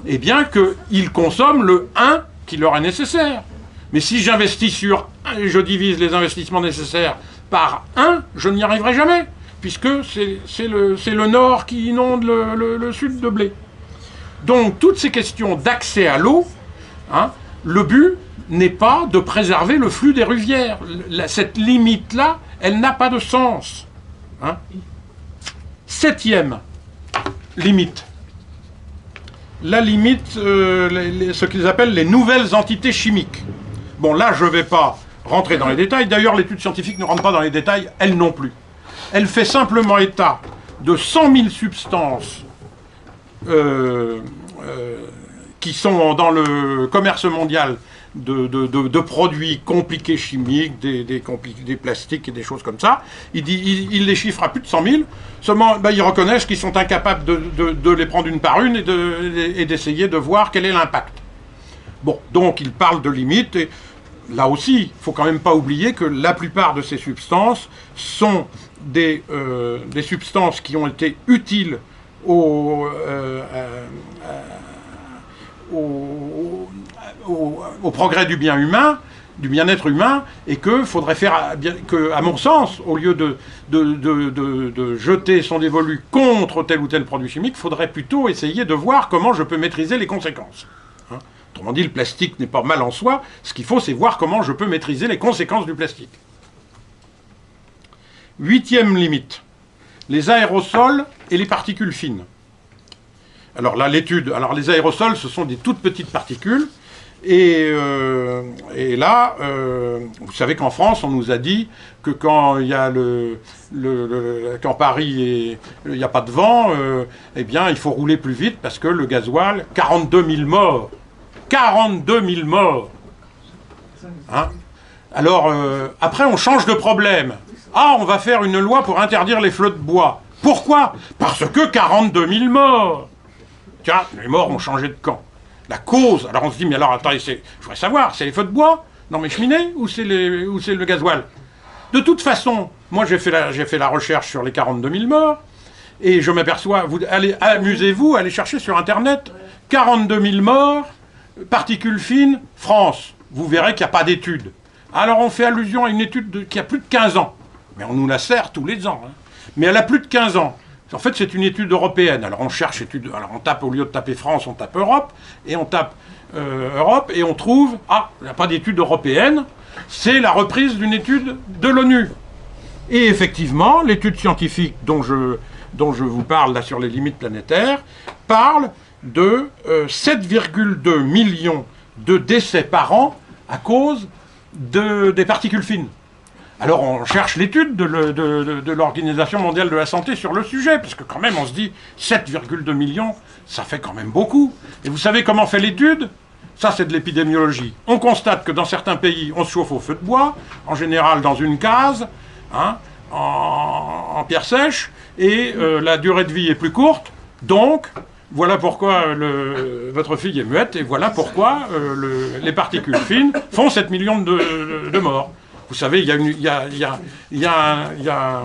eh bien, qu'ils consomment le 1 qui leur est nécessaire. Mais si j'investis je divise les investissements nécessaires par 1, je n'y arriverai jamais, puisque c'est le nord qui inonde le sud de blé. Donc, toutes ces questions d'accès à l'eau, hein, le but n'est pas de préserver le flux des rivières. Cette limite-là, elle n'a pas de sens. Hein. 7e limite. La limite, ce qu'ils appellent les nouvelles entités chimiques. Bon, là, je ne vais pas rentrer dans les détails. D'ailleurs, l'étude scientifique ne rentre pas dans les détails, elle non plus. Elle fait simplement état de 100 000 substances qui sont dans le commerce mondial de produits compliqués chimiques, des plastiques et des choses comme ça. Il les chiffre à plus de 100 000. Seulement, ils reconnaissent qu'ils sont incapables de les prendre une par une et d'essayer de voir quel est l'impact. Bon, donc il parle de limites. Et là aussi, il ne faut quand même pas oublier que la plupart de ces substances sont des substances qui ont été utiles au progrès du bien humain, du bien-être humain, et qu'il faudrait faire, à mon sens, au lieu de jeter son dévolu contre tel ou tel produit chimique, il faudrait plutôt essayer de voir comment je peux maîtriser les conséquences. Hein? Autrement dit, le plastique n'est pas mal en soi, ce qu'il faut, c'est voir comment je peux maîtriser les conséquences du plastique. 8e limite, les aérosols et les particules fines. Alors là, les aérosols, ce sont des toutes petites particules, et là, vous savez qu'en France, on nous a dit que quand il y a quand Paris il n'y a pas de vent, eh bien, il faut rouler plus vite parce que le gasoil, 42 000 morts. 42 000 morts. Hein? Alors, après, on change de problème. Ah, on va faire une loi pour interdire les feux de bois. Pourquoi? Parce que 42 000 morts. Tiens, les morts ont changé de camp. La cause, alors on se dit, mais alors attendez, je voudrais savoir, c'est les feux de bois dans mes cheminées ou c'est le gasoil? De toute façon, moi j'ai fait la recherche sur les 42 000 morts, et je m'aperçois, amusez-vous, allez chercher sur Internet, 42 000 morts, particules fines, France. Vous verrez qu'il n'y a pas d'étude. Alors on fait allusion à une étude qui a plus de 15 ans, mais on nous la sert tous les ans, hein. Mais elle a plus de 15 ans. En fait, c'est une étude européenne. Alors on cherche étude. Alors on tape, au lieu de taper France, on tape Europe, et on tape Europe, et on trouve, il n'y a pas d'étude européenne, c'est la reprise d'une étude de l'ONU. Et effectivement, l'étude scientifique dont je vous parle là sur les limites planétaires parle de 7,2 millions de décès par an à cause des particules fines. Alors on cherche l'étude de l'Organisation mondiale de la santé sur le sujet, parce que quand même on se dit 7,2 millions, ça fait quand même beaucoup. Et vous savez comment fait l'étude? Ça c'est de l'épidémiologie. On constate que dans certains pays on se chauffe au feu de bois, en général dans une case, hein, en pierre sèche, et la durée de vie est plus courte, donc voilà pourquoi votre fille est muette, et voilà pourquoi les particules fines font 7 millions de morts. Vous savez, il y a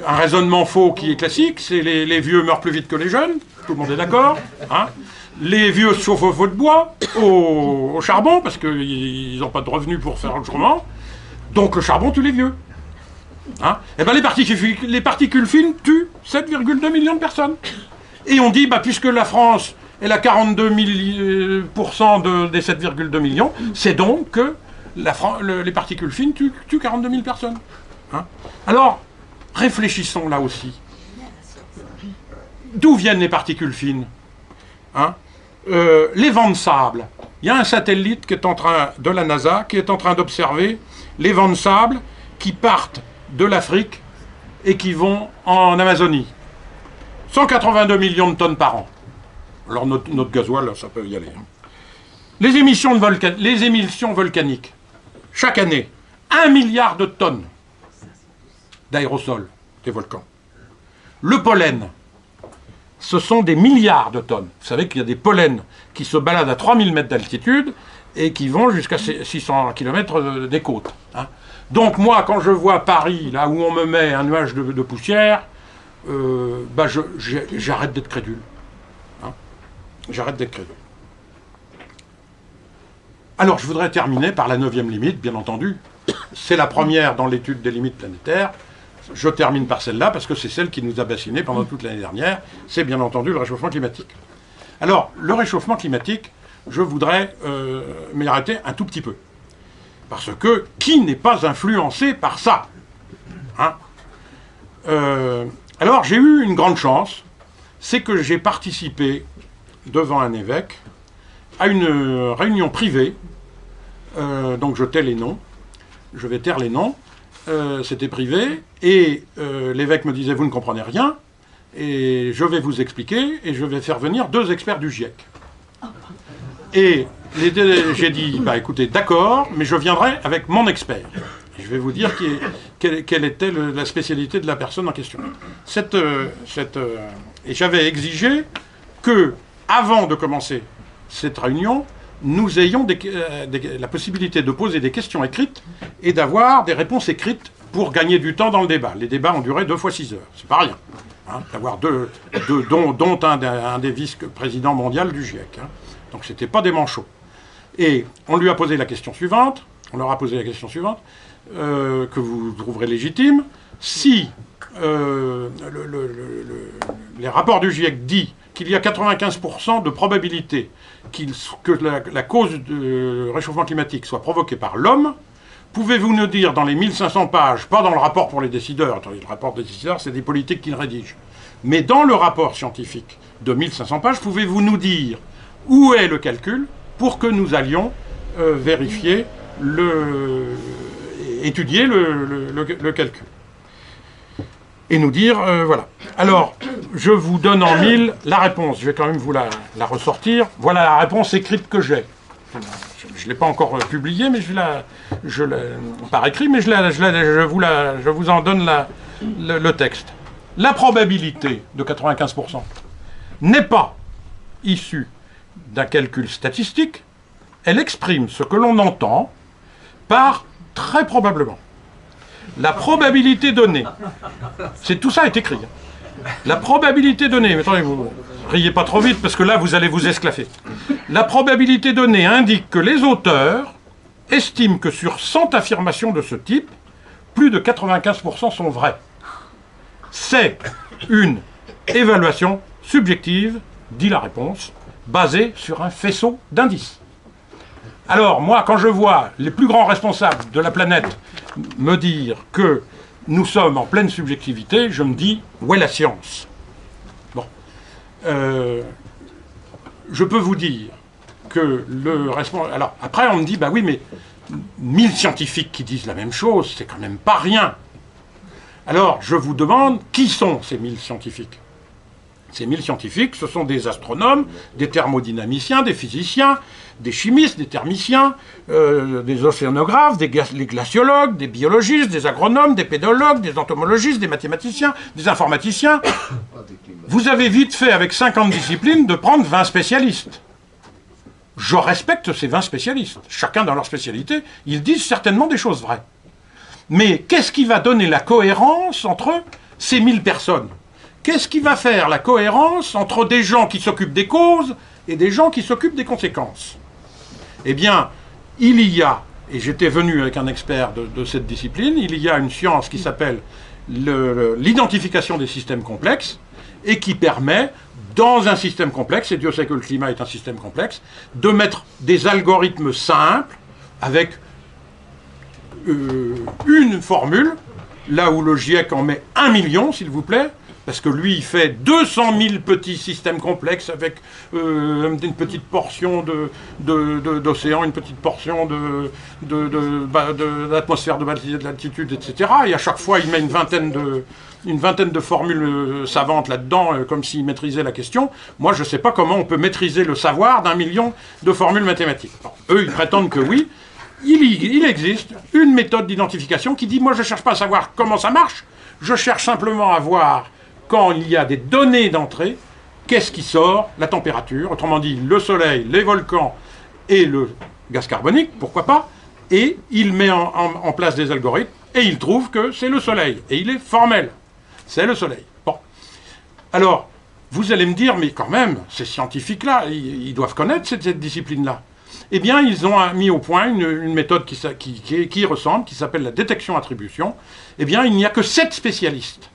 un raisonnement faux qui est classique, c'est les vieux meurent plus vite que les jeunes, tout le monde est d'accord, hein. Les vieux se chauffent au feu de bois, au charbon, parce qu'ils n'ont pas de revenus pour faire autrement, donc le charbon tue les vieux. Hein. Et bien les particules fines tuent 7,2 millions de personnes. Et on dit, puisque la France elle a 42% des 7,2 millions, c'est donc que les particules fines tuent 42 000 personnes. Hein? Alors, réfléchissons là aussi. D'où viennent les particules fines? Hein? Les vents de sable. Il y a un satellite de la NASA qui est en train d'observer les vents de sable qui partent de l'Afrique et qui vont en Amazonie. 182 millions de tonnes par an. Alors notre gasoil, ça peut y aller. Hein. Les émissions volcaniques. Chaque année, 1 milliard de tonnes d'aérosols des volcans. Le pollen, ce sont des milliards de tonnes. Vous savez qu'il y a des pollens qui se baladent à 3000 mètres d'altitude et qui vont jusqu'à 600 km des côtes. Hein. Donc moi, quand je vois Paris, là où on me met un nuage de poussière, j'arrête d'être crédule. Hein. J'arrête d'être crédule. Alors, je voudrais terminer par la 9e limite, bien entendu. C'est la première dans l'étude des limites planétaires. Je termine par celle-là, parce que c'est celle qui nous a bassinés pendant toute l'année dernière. C'est bien entendu le réchauffement climatique. Alors, le réchauffement climatique, je voudrais m'y arrêter un tout petit peu. Parce que, qui n'est pas influencé par ça? Hein? Alors, j'ai eu une grande chance, c'est que j'ai participé, devant un évêque, à une réunion privée, donc je tais les noms, je vais taire les noms, c'était privé, et l'évêque me disait « vous ne comprenez rien, et je vais vous expliquer, et je vais faire venir 2 experts du GIEC. » Et j'ai dit « bah écoutez, d'accord, mais je viendrai avec mon expert. » Je vais vous dire quelle était la spécialité de la personne en question. Et j'avais exigé que, avant de commencer cette réunion, nous ayons la possibilité de poser des questions écrites et d'avoir des réponses écrites pour gagner du temps dans le débat. Les débats ont duré 2 fois 6 heures, c'est pas rien. Hein, d'avoir dont un des vice-présidents mondiaux du GIEC. Hein. Donc c'était pas des manchots. Et on lui a posé la question suivante, on leur a posé la question suivante, que vous trouverez légitime. Si les rapports du GIEC disent qu'il y a 95% de probabilité que la cause du réchauffement climatique soit provoquée par l'homme, pouvez-vous nous dire dans les 1500 pages, pas dans le rapport pour les décideurs, le rapport des décideurs c'est des politiques qu'ils rédigent, mais dans le rapport scientifique de 1500 pages, pouvez-vous nous dire où est le calcul pour que nous allions vérifier, étudier le calcul et nous dire, voilà. Alors, je vous donne en 1000 la réponse. Je vais quand même vous la ressortir. Voilà la réponse écrite que j'ai. Je ne l'ai pas encore publiée, mais par écrit, mais je vous en donne le texte. La probabilité de 95% n'est pas issue d'un calcul statistique. Elle exprime ce que l'on entend par très probablement. La probabilité donnée, tout ça est écrit. La probabilité donnée, mais attendez, vous riez pas trop vite parce que là vous allez vous esclaffer. La probabilité donnée indique que les auteurs estiment que sur 100 affirmations de ce type, plus de 95% sont vraies. C'est une évaluation subjective, dit la réponse, basée sur un faisceau d'indices. Alors, moi, quand je vois les plus grands responsables de la planète me dire que nous sommes en pleine subjectivité, je me dis, où est la science? Bon. Je peux vous dire que le responsable... Alors, après, on me dit, bah oui, mais 1000 scientifiques qui disent la même chose, c'est quand même pas rien. Alors, je vous demande, qui sont ces 1000 scientifiques? Ces 1000 scientifiques, ce sont des astronomes, des thermodynamiciens, des physiciens, des chimistes, des thermiciens, des océanographes, des glaciologues, des biologistes, des agronomes, des pédologues, des entomologistes, des mathématiciens, des informaticiens. Vous avez vite fait, avec 50 disciplines, de prendre 20 spécialistes. Je respecte ces 20 spécialistes. Chacun dans leur spécialité, ils disent certainement des choses vraies. Mais qu'est-ce qui va donner la cohérence entre ces 1000 personnes? Qu'est-ce qui va faire la cohérence entre des gens qui s'occupent des causes et des gens qui s'occupent des conséquences? Eh bien, il y a, et j'étais venu avec un expert de cette discipline, il y a une science qui s'appelle l'identification des systèmes complexes, et qui permet, dans un système complexe, et Dieu sait que le climat est un système complexe, de mettre des algorithmes simples avec une formule, là où le GIEC en met 1 million, s'il vous plaît, parce que lui, il fait 200 000 petits systèmes complexes avec une petite portion d'océan, une petite portion d'atmosphère, de latitude, etc. Et à chaque fois, il met une vingtaine de formules savantes là-dedans, comme s'il maîtrisait la question. Moi, je ne sais pas comment on peut maîtriser le savoir d'1 million de formules mathématiques. Bon, eux, ils prétendent que oui. Il existe une méthode d'identification qui dit, moi, je ne cherche pas à savoir comment ça marche, je cherche simplement à voir, quand il y a des données d'entrée, qu'est-ce qui sort? La température, autrement dit, le soleil, les volcans et le gaz carbonique, pourquoi pas, et il met en place des algorithmes, et il trouve que c'est le soleil, et il est formel. C'est le soleil. Bon. Alors, vous allez me dire, mais quand même, ces scientifiques-là, ils doivent connaître cette discipline-là. Eh bien, ils ont mis au point une méthode qui ressemble, qui s'appelle la détection-attribution. Eh bien, il n'y a que 7 spécialistes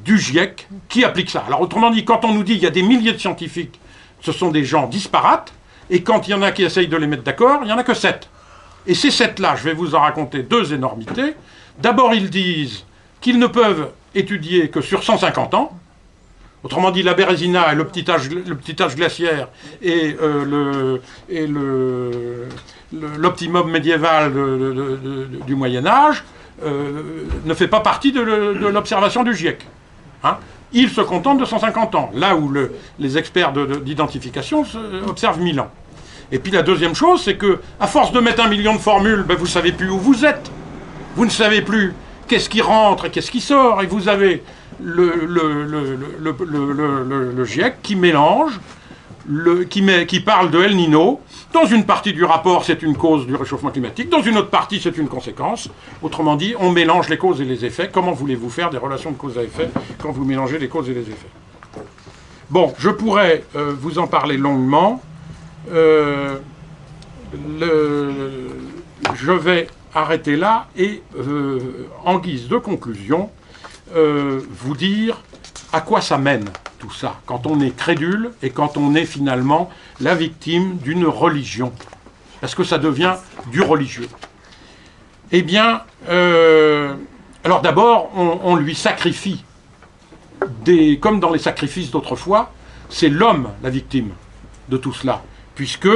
du GIEC qui appliquent ça. Alors, autrement dit, quand on nous dit qu'il y a des milliers de scientifiques, ce sont des gens disparates, et quand il y en a qui essayent de les mettre d'accord, il n'y en a que 7. Et ces 7-là, je vais vous en raconter 2 énormités. D'abord, ils disent qu'ils ne peuvent étudier que sur 150 ans. Autrement dit, la Bérésina et le petit âge glaciaire et l'optimum médiéval du Moyen-Âge ne fait pas partie de l'observation du GIEC. Hein? Ils se contentent de 150 ans, là où les experts d'identification observent 1000 ans. Et puis la deuxième chose, c'est que, à force de mettre 1 million de formules, ben, vous ne savez plus où vous êtes. Vous ne savez plus qu'est-ce qui rentre et qu'est-ce qui sort, et vous avez le GIEC qui mélange, qui parle de El Niño. Dans une partie du rapport, c'est une cause du réchauffement climatique, dans une autre partie, c'est une conséquence. Autrement dit, on mélange les causes et les effets. Comment voulez-vous faire des relations de cause à effet quand vous mélangez les causes et les effets? Bon, je pourrais vous en parler longuement. Je vais arrêter là et, en guise de conclusion, vous dire à quoi ça mène tout ça, quand on est crédule et quand on est finalement la victime d'une religion. Est-ce que ça devient du religieux? Eh bien, alors d'abord, on lui sacrifie, comme dans les sacrifices d'autrefois, c'est l'homme la victime de tout cela, puisque,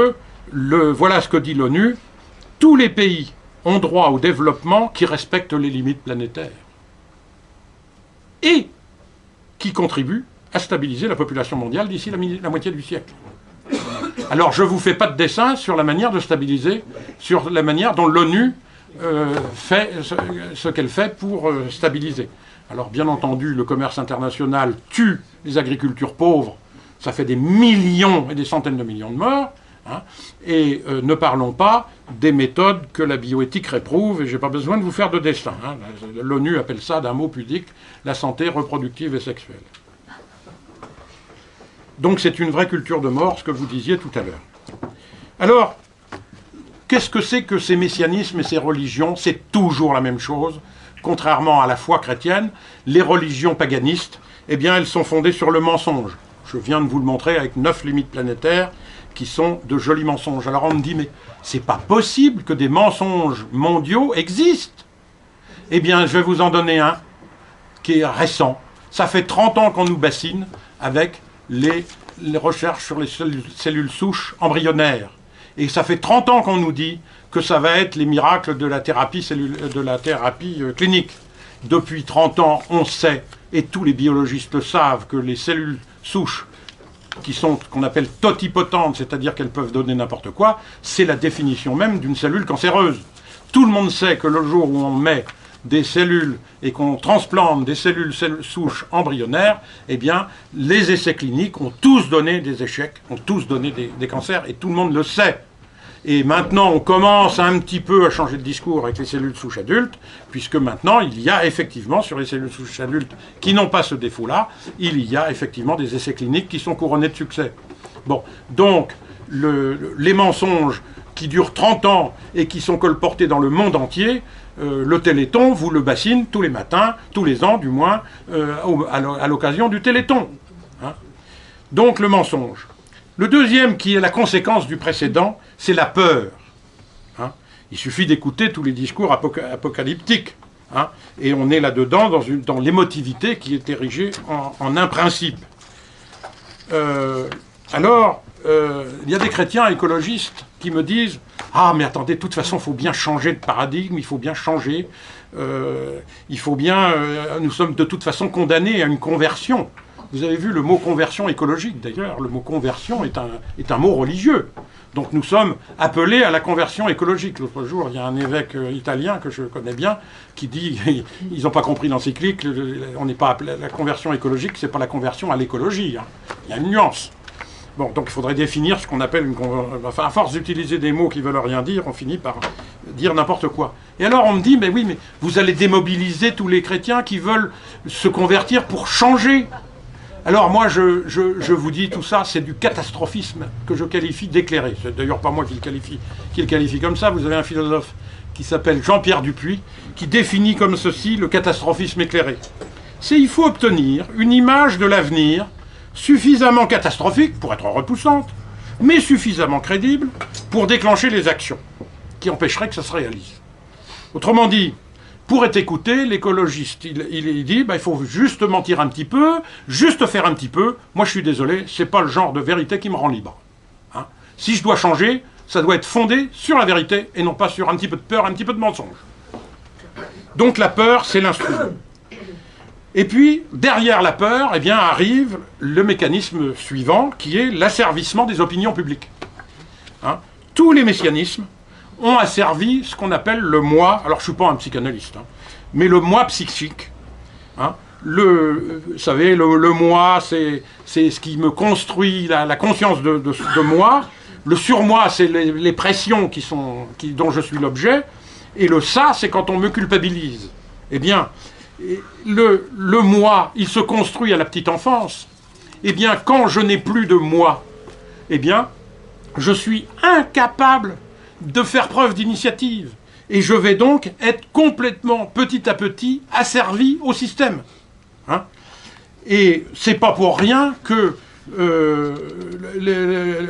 voilà ce que dit l'ONU, tous les pays ont droit au développement qui respecte les limites planétaires et qui contribue à stabiliser la population mondiale d'ici la moitié du siècle. Alors, je ne vous fais pas de dessin sur la manière de stabiliser, sur la manière dont l'ONU fait ce qu'elle fait pour stabiliser. Alors, bien entendu, le commerce international tue les agricultures pauvres, ça fait des millions et des centaines de millions de morts, hein, et ne parlons pas des méthodes que la bioéthique réprouve, et je n'ai pas besoin de vous faire de dessin. Hein. L'ONU appelle ça, d'un mot pudique, la santé reproductive et sexuelle. Donc c'est une vraie culture de mort, ce que vous disiez tout à l'heure. Alors, qu'est-ce que c'est que ces messianismes et ces religions? C'est toujours la même chose. Contrairement à la foi chrétienne, les religions paganistes, eh bien, elles sont fondées sur le mensonge. Je viens de vous le montrer avec 9 limites planétaires qui sont de jolis mensonges. Alors on me dit, mais c'est pas possible que des mensonges mondiaux existent. Eh bien, je vais vous en donner un qui est récent. Ça fait 30 ans qu'on nous bassine avec les recherches sur les cellules souches embryonnaires. Et ça fait 30 ans qu'on nous dit que ça va être les miracles de la thérapie, clinique. Depuis 30 ans, on sait, et tous les biologistes le savent, que les cellules souches qui sont qu'on appelle totipotentes, c'est-à-dire qu'elles peuvent donner n'importe quoi, c'est la définition même d'une cellule cancéreuse. Tout le monde sait que le jour où on met des cellules et qu'on transplante des cellules souches embryonnaires, eh bien, les essais cliniques ont tous donné des échecs, ont tous donné des cancers, et tout le monde le sait. Et maintenant, on commence un petit peu à changer de discours avec les cellules souches adultes, puisque maintenant, il y a effectivement, sur les cellules souches adultes qui n'ont pas ce défaut-là, il y a effectivement des essais cliniques qui sont couronnés de succès. Bon, donc, les mensonges qui durent 30 ans et qui sont colportés dans le monde entier, le Téléthon vous le bassine tous les matins, tous les ans du moins, à l'occasion du Téléthon. Hein. Donc le mensonge. Le deuxième, qui est la conséquence du précédent, c'est la peur. Hein. Il suffit d'écouter tous les discours apocalyptiques. Hein, et on est là-dedans dans l'émotivité qui est érigée en un principe. Alors, il y a des chrétiens écologistes qui me disent « Ah, mais attendez, de toute façon, il faut bien changer de paradigme, il faut bien changer, il faut bien... nous sommes de toute façon condamnés à une conversion. » Vous avez vu le mot conversion écologique, d'ailleurs, le mot conversion est un mot religieux. Donc nous sommes appelés à la conversion écologique. L'autre jour, il y a un évêque italien que je connais bien qui dit, ils n'ont pas compris l'encyclique, on n'est pas appelé, la conversion écologique, c'est pas la conversion à l'écologie. Hein. Il y a une nuance. Bon, donc il faudrait définir ce qu'on appelle une conversion. Enfin, à force d'utiliser des mots qui veulent rien dire, on finit par dire n'importe quoi. Et alors on me dit, mais oui, mais vous allez démobiliser tous les chrétiens qui veulent se convertir pour changer. Alors moi, je vous dis, tout ça, c'est du catastrophisme que je qualifie d'éclairé. C'est d'ailleurs pas moi qui le qualifie comme ça. Vous avez un philosophe qui s'appelle Jean-Pierre Dupuy, qui définit comme ceci le catastrophisme éclairé. C'est il faut obtenir une image de l'avenir suffisamment catastrophique pour être repoussante, mais suffisamment crédible pour déclencher les actions qui empêcheraient que ça se réalise. Autrement dit, pour être écouté, l'écologiste, il dit bah, il faut juste mentir un petit peu, juste faire un petit peu. Moi, je suis désolé, c'est pas le genre de vérité qui me rend libre. Hein. Si je dois changer, ça doit être fondé sur la vérité et non pas sur un petit peu de peur, un petit peu de mensonge. Donc la peur, c'est l'instrument. Et puis, derrière la peur, eh bien, arrive le mécanisme suivant, qui est l'asservissement des opinions publiques. Hein. Tous les messianismes ont asservi ce qu'on appelle le moi, alors je ne suis pas un psychanalyste, hein, mais le moi psychique. Hein, vous savez, le moi, c'est ce qui me construit la conscience de moi. Le surmoi, c'est les pressions dont je suis l'objet. Et le ça, c'est quand on me culpabilise. Eh bien, le moi, il se construit à la petite enfance. Eh bien, quand je n'ai plus de moi, eh bien, je suis incapable de faire preuve d'initiative. Et je vais donc être complètement, petit à petit, asservi au système. Hein. Et c'est pas pour rien que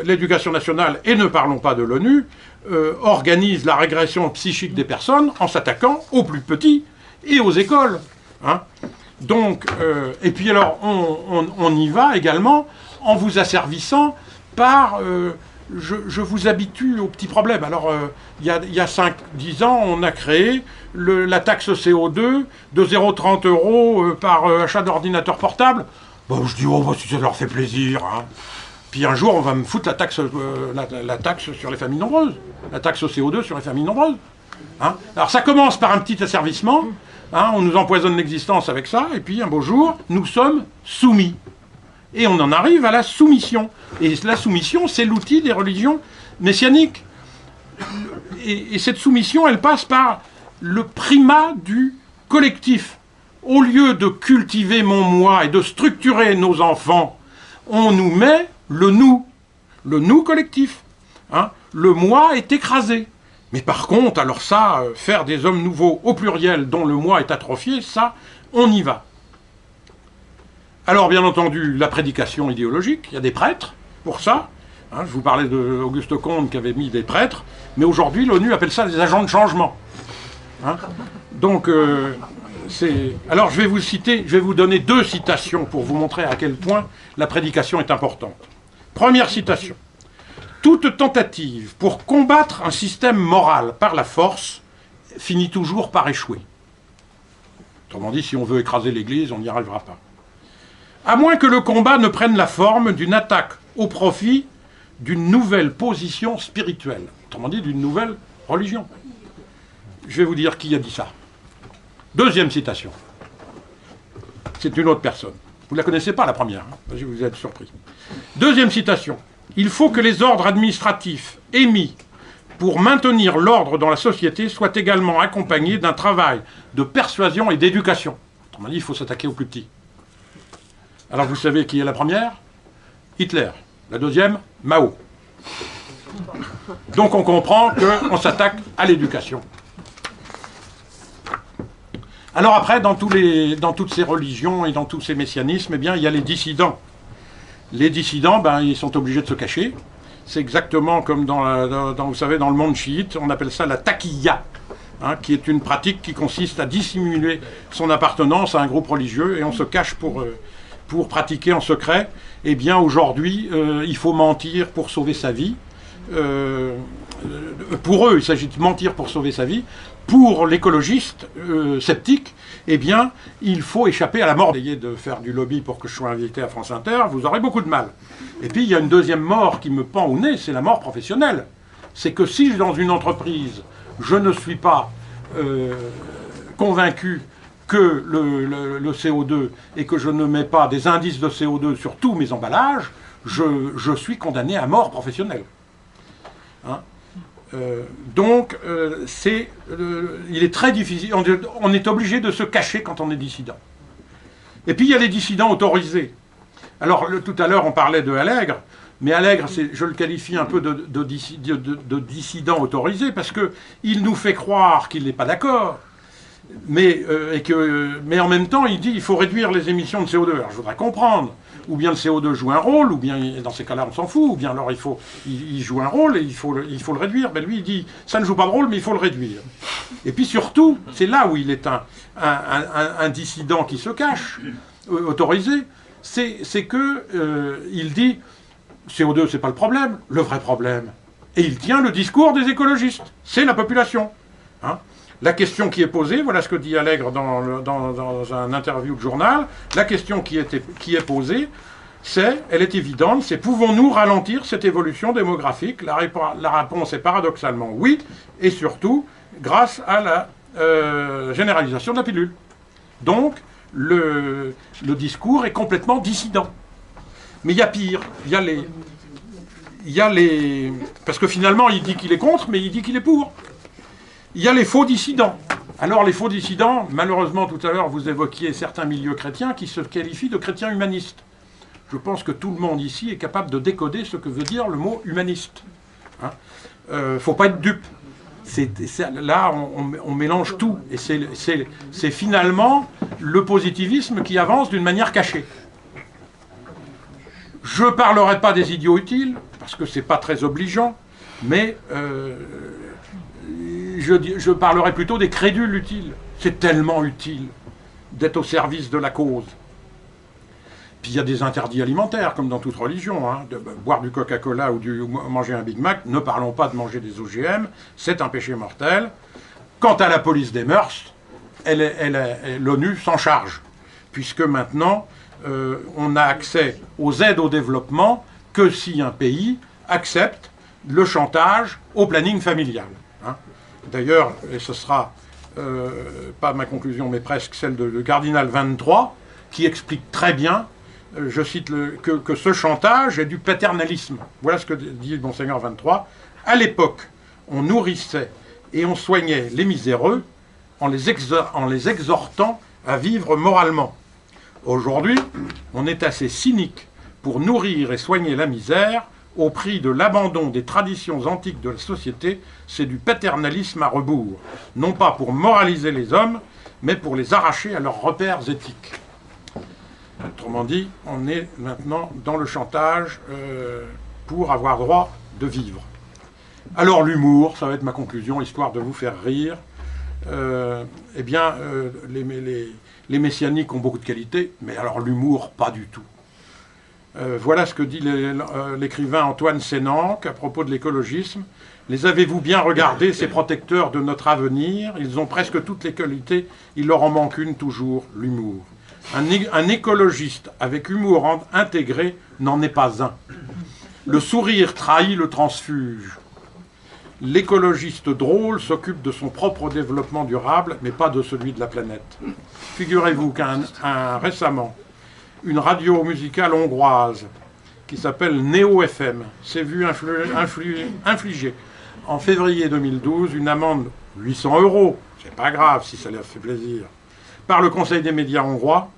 l'éducation nationale, et ne parlons pas de l'ONU, organise la régression psychique des personnes en s'attaquant aux plus petits et aux écoles. Hein. Donc, et puis alors, on y va également en vous asservissant par... Je vous habitue aux petits problèmes. Alors, il y a 5-10 ans, on a créé la taxe CO2 de 0,30 € par achat d'ordinateur portable. Bon, je dis, oh, bah, si ça leur fait plaisir. Hein. Puis un jour, on va me foutre la taxe sur les familles nombreuses. La taxe au CO2 sur les familles nombreuses. Hein. Alors, ça commence par un petit asservissement. Hein, on nous empoisonne l'existence avec ça. Et puis, un beau jour, nous sommes soumis. Et on en arrive à la soumission. Et la soumission, c'est l'outil des religions messianiques. Et cette soumission, elle passe par le primat du collectif. Au lieu de cultiver mon moi et de structurer nos enfants, on nous met le nous collectif. Hein. Le moi est écrasé. Mais par contre, alors ça, faire des hommes nouveaux au pluriel dont le moi est atrophié, ça, on y va. Alors, bien entendu, la prédication idéologique, il y a des prêtres pour ça. Hein, je vous parlais d'Auguste Comte qui avait mis des prêtres, mais aujourd'hui, l'ONU appelle ça des agents de changement. Hein, donc, alors, je vais vous donner 2 citations pour vous montrer à quel point la prédication est importante. Première citation. Toute tentative pour combattre un système moral par la force finit toujours par échouer. Autrement dit, si on veut écraser l'Église, on n'y arrivera pas. À moins que le combat ne prenne la forme d'une attaque au profit d'une nouvelle position spirituelle. Autrement dit, d'une nouvelle religion. Je vais vous dire qui a dit ça. Deuxième citation. C'est une autre personne. Vous ne la connaissez pas, la première. Hein. Je vais vous être surpris. Deuxième citation. Il faut que les ordres administratifs émis pour maintenir l'ordre dans la société soient également accompagnés d'un travail de persuasion et d'éducation. Autrement dit, il faut s'attaquer aux plus petits. Alors vous savez qui est la première? Hitler. La deuxième, Mao. Donc on comprend qu'on s'attaque à l'éducation. Alors après, dans toutes ces religions et dans tous ces messianismes, eh bien, il y a les dissidents. Les dissidents, ben, ils sont obligés de se cacher. C'est exactement comme vous savez, dans le monde chiite, on appelle ça la taqiyya, hein, qui est une pratique qui consiste à dissimuler son appartenance à un groupe religieux et on se cache pour pratiquer en secret. Eh bien, aujourd'hui, il faut mentir pour sauver sa vie. Pour eux, il s'agit de mentir pour sauver sa vie. Pour l'écologiste sceptique, eh bien, il faut échapper à la mort. Essayez de faire du lobby pour que je sois invité à France Inter, vous aurez beaucoup de mal. Et puis, il y a une deuxième mort qui me pend au nez, c'est la mort professionnelle. C'est que si, dans une entreprise, je ne suis pas convaincu que le CO2 et que je ne mets pas des indices de CO2 sur tous mes emballages, je suis condamné à mort professionnelle. Hein? Donc, il est très difficile, on est obligé de se cacher quand on est dissident. Et puis, il y a les dissidents autorisés. Alors, tout à l'heure, on parlait de Allègre, mais Allègre, je le qualifie un peu de dissident autorisé, parce qu'il nous fait croire qu'il n'est pas d'accord, mais en même temps, il dit qu'il faut réduire les émissions de CO2. Alors, je voudrais comprendre. Ou bien le CO2 joue un rôle, ou bien dans ces cas-là on s'en fout, ou bien alors il joue un rôle et il faut le réduire. Ben lui il dit ça ne joue pas de rôle mais il faut le réduire. Et puis surtout, c'est là où il est un dissident qui se cache, autorisé, c'est que il dit CO2 c'est pas le vrai problème. Et il tient le discours des écologistes, c'est la population. Hein. La question qui est posée, voilà ce que dit Allègre dans un interview de journal, la question qui est posée, elle est évidente, c'est pouvons-nous ralentir cette évolution démographique? La réponse est paradoxalement oui, et surtout grâce à la généralisation de la pilule. Donc, le discours est complètement dissident. Mais il y a pire, il y a les... Parce que finalement, il dit qu'il est contre, mais il dit qu'il est pour. Il y a les faux dissidents. Alors les faux dissidents, malheureusement tout à l'heure vous évoquiez certains milieux chrétiens qui se qualifient de chrétiens humanistes. Je pense que tout le monde ici est capable de décoder ce que veut dire le mot humaniste. Hein, faut pas être dupe. Là on mélange tout. Et c'est finalement le positivisme qui avance d'une manière cachée. Je ne parlerai pas des idiots utiles, parce que c'est pas très obligeant, mais... Je parlerai plutôt des crédules utiles. C'est tellement utile d'être au service de la cause. Puis il y a des interdits alimentaires, comme dans toute religion. Hein, de boire du Coca-Cola ou manger un Big Mac, ne parlons pas de manger des OGM, c'est un péché mortel. Quant à la police des mœurs, l'ONU s'en charge, puisque maintenant, on a accès aux aides au développement que si un pays accepte le chantage au planning familial. Hein. D'ailleurs, et ce sera pas ma conclusion, mais presque celle de Cardinal 23, qui explique très bien, je cite, que ce chantage est du paternalisme. Voilà ce que dit Monseigneur 23. À l'époque, on nourrissait et on soignait les miséreux en les exhortant à vivre moralement. Aujourd'hui, on est assez cynique pour nourrir et soigner la misère au prix de l'abandon des traditions antiques de la société. C'est du paternalisme à rebours. Non pas pour moraliser les hommes, mais pour les arracher à leurs repères éthiques. Autrement dit, on est maintenant dans le chantage pour avoir droit de vivre. Alors l'humour, ça va être ma conclusion, histoire de vous faire rire. Les messianiques ont beaucoup de qualités, mais alors l'humour, pas du tout. Voilà ce que dit l'écrivain Antoine Sénanque à propos de l'écologisme. Les avez-vous bien regardés, ces protecteurs de notre avenir? Ils ont presque toutes les qualités, il leur en manque une toujours, l'humour. Un écologiste avec humour intégré n'en est pas un. Le sourire trahit le transfuge. L'écologiste drôle s'occupe de son propre développement durable, mais pas de celui de la planète. Figurez-vous récemment, une radio musicale hongroise qui s'appelle Neo FM s'est vue infliger en février 2012 une amende 800 €, c'est pas grave si ça leur fait plaisir, par le Conseil des médias hongrois,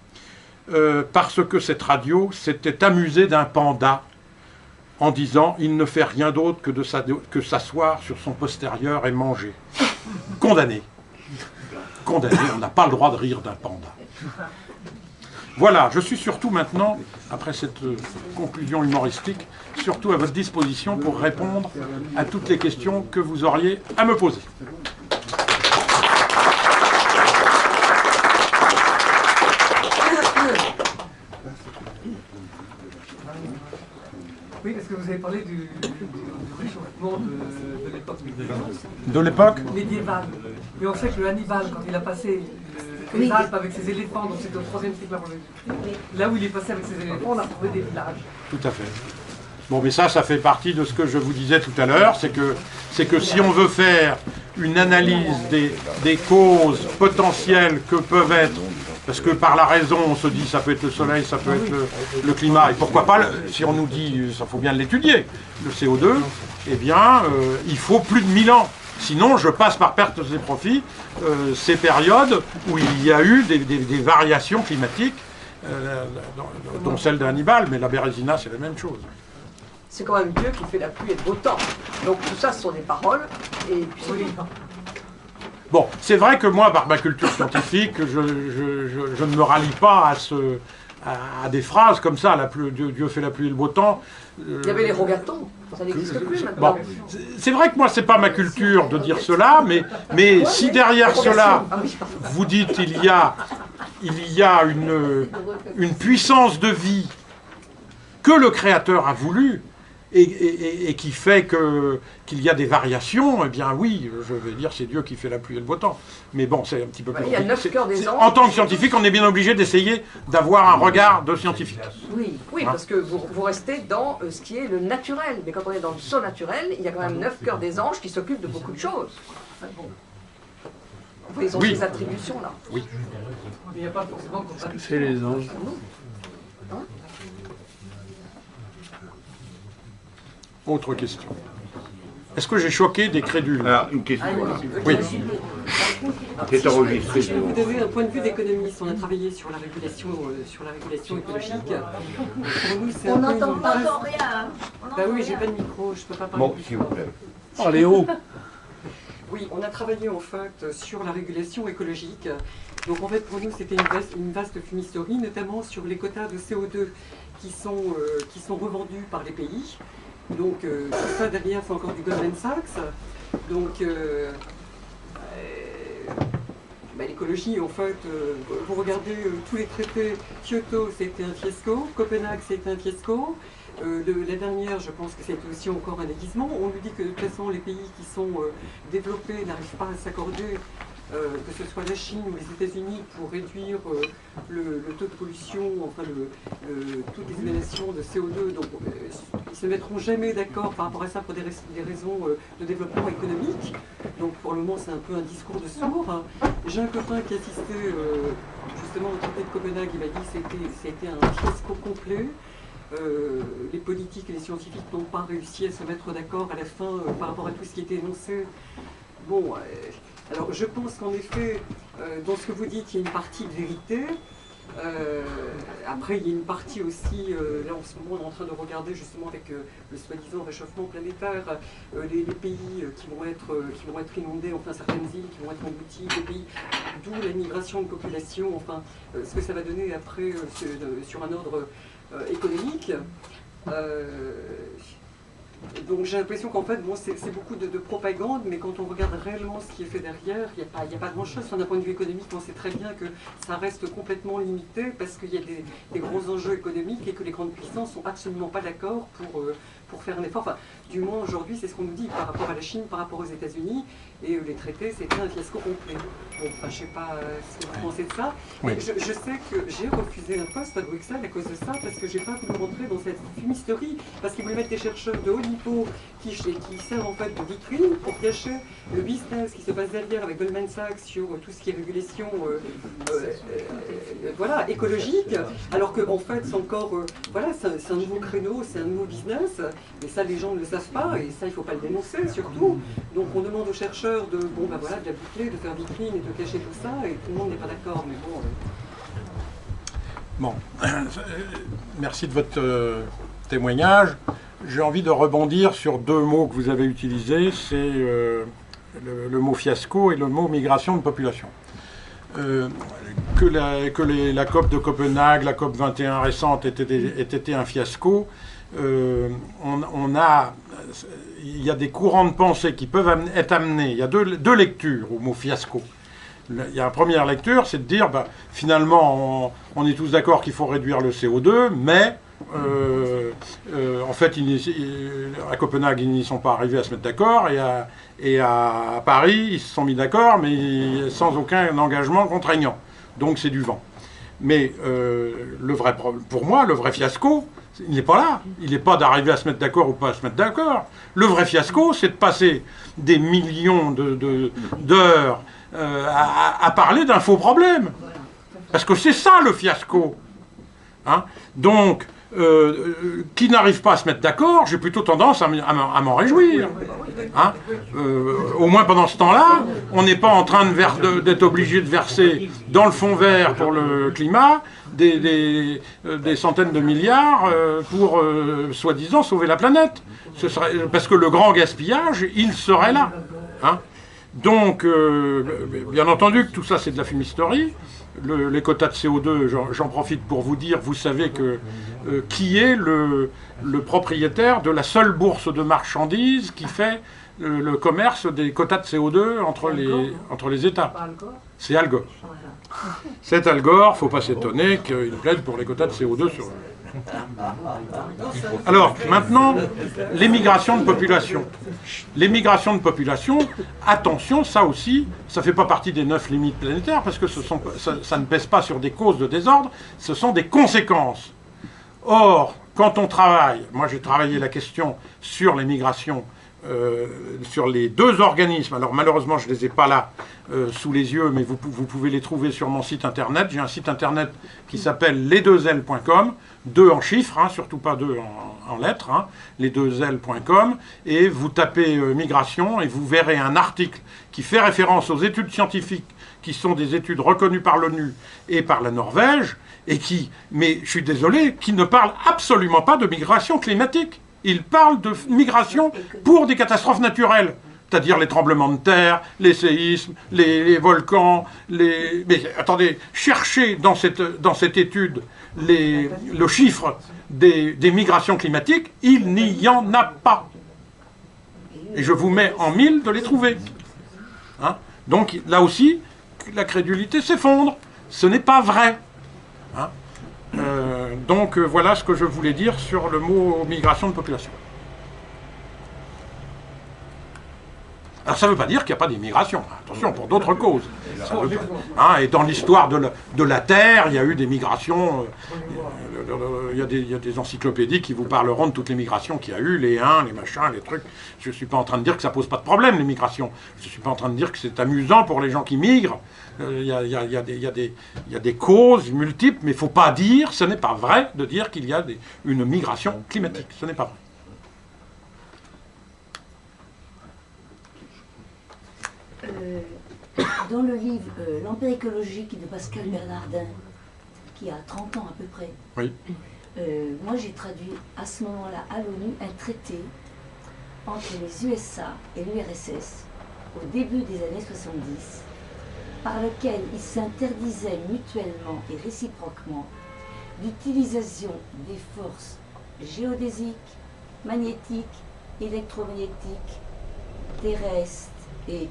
parce que cette radio s'était amusée d'un panda en disant « il ne fait rien d'autre que s'asseoir sur son postérieur et manger ». Condamné. Condamné, on n'a pas le droit de rire d'un panda. Voilà, je suis surtout maintenant, après cette conclusion humoristique, surtout à votre disposition pour répondre à toutes les questions que vous auriez à me poser. Oui, parce que vous avez parlé du réchauffement de l'époque médiévale. De l'époque Médiévale. Et on sait que le Hannibal, quand il a passé les Alpes avec ses éléphants, donc c'était au 3e siècle avant Jésus-Christ, là où il est passé avec ses éléphants, on a trouvé des villages. Tout à fait. Bon, mais ça fait partie de ce que je vous disais tout à l'heure, c'est que si on veut faire une analyse des causes potentielles que peuvent être, parce que par la raison, on se dit ça peut être le soleil, ça peut être le climat, et pourquoi pas, si on nous dit, ça faut bien l'étudier, le CO2, eh bien, il faut plus de 1000 ans. Sinon, je passe par pertes et profits ces périodes où il y a eu des variations climatiques, dont celle d'Hannibal, mais la Bérésina, c'est la même chose. C'est quand même Dieu qui fait la pluie et le beau temps. Donc tout ça, ce sont des paroles, et puis c'est tout. Bon, c'est vrai que moi, par ma culture scientifique, je ne me rallie pas à des phrases comme ça, Dieu fait la pluie et le beau temps. Il y avait les rogatons, ça n'existe plus maintenant. Bon, c'est vrai que moi, c'est pas ma culture de dire cela, mais si derrière cela, vous dites il y a une puissance de vie que le Créateur a voulu, et qui fait qu'il y a des variations, eh bien oui, je vais dire c'est Dieu qui fait la pluie et le beau temps. Mais bon, c'est un petit peu plus Il y a 9 cœurs des anges. En tant que scientifique, on est bien obligé d'essayer d'avoir un regard de scientifique. Oui, parce que vous restez dans ce qui est le naturel. Mais quand on est dans le surnaturel, il y a quand même 9 cœurs des anges qui s'occupent de beaucoup de choses. Ils ont ces attributions-là. Oui. Il n'y a pas forcément... C'est les anges. Hein? Autre question. Est-ce que j'ai choqué des crédules? Alors, une question. Oui. C'est enregistré. Je vais vous donner un point de vue d'économiste. On a travaillé sur la régulation écologique. Pour nous, c'est On un peu n'entend une pas base- encore rien. Hein. On Bah n'entend oui, rien. j'ai pas de micro, je peux pas parler. Bon, s'il vous plaît. Oh, Léo. Oui, on a travaillé en fait sur la régulation écologique. Donc en fait, pour nous, c'était une vaste fumisterie, notamment sur les quotas de CO2 qui sont revendus par les pays. Donc tout ça derrière, c'est encore du Goldman Sachs. Donc l'écologie, en fait, vous regardez tous les traités, Kyoto, c'était un fiasco, Copenhague, c'était un fiasco. La dernière, je pense que c'était aussi encore un déguisement. On nous dit que de toute façon, les pays qui sont développés n'arrivent pas à s'accorder, que ce soit la Chine ou les États-Unis, pour réduire le taux de pollution, enfin toutes les émanations de CO2. Donc, ils ne se mettront jamais d'accord par rapport à ça pour des raisons de développement économique. Donc, pour le moment, c'est un peu un discours de sourd. J'ai un copain qui assistait justement au traité de Copenhague. Il m'a dit que c'était un fiasco complet. Les politiques et les scientifiques n'ont pas réussi à se mettre d'accord à la fin par rapport à tout ce qui était énoncé. Bon, alors je pense qu'en effet, dans ce que vous dites, il y a une partie de vérité. Après, il y a une partie aussi, là en ce moment, on est en train de regarder justement avec le soi-disant réchauffement planétaire, les pays qui vont être inondés, enfin certaines îles qui vont être englouties, des pays, d'où la migration de population, enfin ce que ça va donner après sur un ordre économique. Donc j'ai l'impression qu'en fait, bon, c'est beaucoup de propagande, mais quand on regarde réellement ce qui est fait derrière, il n'y a pas grand-chose. Enfin, d'un point de vue économique, on sait très bien que ça reste complètement limité parce qu'il y a des gros enjeux économiques et que les grandes puissances sont absolument pas d'accord pour faire un effort. Enfin, du moins aujourd'hui, c'est ce qu'on nous dit par rapport à la Chine, par rapport aux États-Unis, et les traités, c'était un fiasco complet. Bon, enfin, je sais pas ce que vous pensez de ça. Oui. Mais je sais que j'ai refusé un poste à Bruxelles à cause de ça, parce que j'ai pas voulu rentrer dans cette fumisterie, parce qu'ils voulaient mettre des chercheurs de haut niveau qui servent en fait de vitrine pour cacher le business qui se passe derrière avec Goldman Sachs sur tout ce qui est régulation voilà, écologique, alors qu'en fait c'est encore voilà, c'est un nouveau créneau, c'est un nouveau business, mais ça les gens ne le savent pas et ça il ne faut pas le dénoncer surtout. Donc on demande aux chercheurs de bon bah voilà, de la boucler, de faire vitrine et de cacher tout ça et tout le monde n'est pas d'accord, mais bon. Bon, merci de votre témoignage. J'ai envie de rebondir sur deux mots que vous avez utilisés, c'est le mot fiasco et le mot migration de population. la COP de Copenhague, la COP 21 récente ait été un fiasco, il y a des courants de pensée qui peuvent être amenés. Il y a deux lectures au mot fiasco. Il y a la première lecture, c'est de dire, finalement, on est tous d'accord qu'il faut réduire le CO2, mais en fait, à Copenhague, ils n'y sont pas arrivés à se mettre d'accord, et à Paris, ils se sont mis d'accord, mais sans aucun engagement contraignant. Donc c'est du vent. Mais pour moi, le vrai fiasco, il n'est pas là. Il n'est pas d'arriver à se mettre d'accord ou pas à se mettre d'accord. Le vrai fiasco, c'est de passer des millions d'heures à parler d'un faux problème. Parce que c'est ça le fiasco. Hein? Donc, qui n'arrive pas à se mettre d'accord, j'ai plutôt tendance à m'en réjouir. Hein? Au moins pendant ce temps-là, on n'est pas en train d'être obligé de verser dans le fonds vert pour le climat des centaines de milliards pour, soi-disant, sauver la planète. Parce que le grand gaspillage, il serait là. Hein? Donc, bien entendu que tout ça, c'est de la fumisterie. Les quotas de CO2, j'en profite pour vous dire, vous savez qui est le propriétaire de la seule bourse de marchandises qui fait le commerce des quotas de CO2 entre les États. C'est Al Gore. C'est Al Gore, il ne faut pas s'étonner qu'il plaide pour les quotas de CO2 sur... Alors, maintenant, l'émigration de population. L'émigration de population, attention, ça aussi, ça ne fait pas partie des 9 limites planétaires, parce que ça ne pèse pas sur des causes de désordre, ce sont des conséquences. Or, quand on travaille, moi j'ai travaillé la question sur l'émigration, sur les deux organismes, alors malheureusement je ne les ai pas là sous les yeux, mais vous pouvez les trouver sur mon site internet. J'ai un site internet qui s'appelle les2l.com, 2 en chiffres, hein, surtout pas 2 en lettres, hein, les2l.com, et vous tapez migration et vous verrez un article qui fait référence aux études scientifiques qui sont des études reconnues par l'ONU et par la Norvège, et mais je suis désolé, qui ne parlent absolument pas de migration climatique. Ils parlent de migration pour des catastrophes naturelles, c'est-à-dire les tremblements de terre, les séismes, les volcans, Mais attendez, cherchez dans cette étude le chiffre des migrations climatiques, il n'y en a pas. Et je vous mets en 1000 de les trouver. Hein? Donc là aussi, la crédulité s'effondre. Ce n'est pas vrai. Hein? Donc voilà ce que je voulais dire sur le mot migration de population. Alors ça ne veut pas dire qu'il n'y a pas d'immigration. Attention, pour d'autres causes. Hein, et dans l'histoire de la Terre, il y a eu des migrations. Il y a des encyclopédies qui vous parleront de toutes les migrations qu'il y a eu, les Huns, les machins, les trucs. Je ne suis pas en train de dire que ça ne pose pas de problème, les migrations. Je ne suis pas en train de dire que c'est amusant pour les gens qui migrent. Il y a des causes multiples, mais il ne faut pas dire, ce n'est pas vrai de dire qu'il y a une migration climatique. Ce n'est pas vrai. Dans le livre L'Empire écologique de Pascal Bernardin, qui a 30 ans à peu près, oui. Moi j'ai traduit à ce moment-là à l'ONU un traité entre les USA et l'URSS au début des années 70, par lequel ils s'interdisaient mutuellement et réciproquement l'utilisation des forces géodésiques, magnétiques, électromagnétiques, terrestres et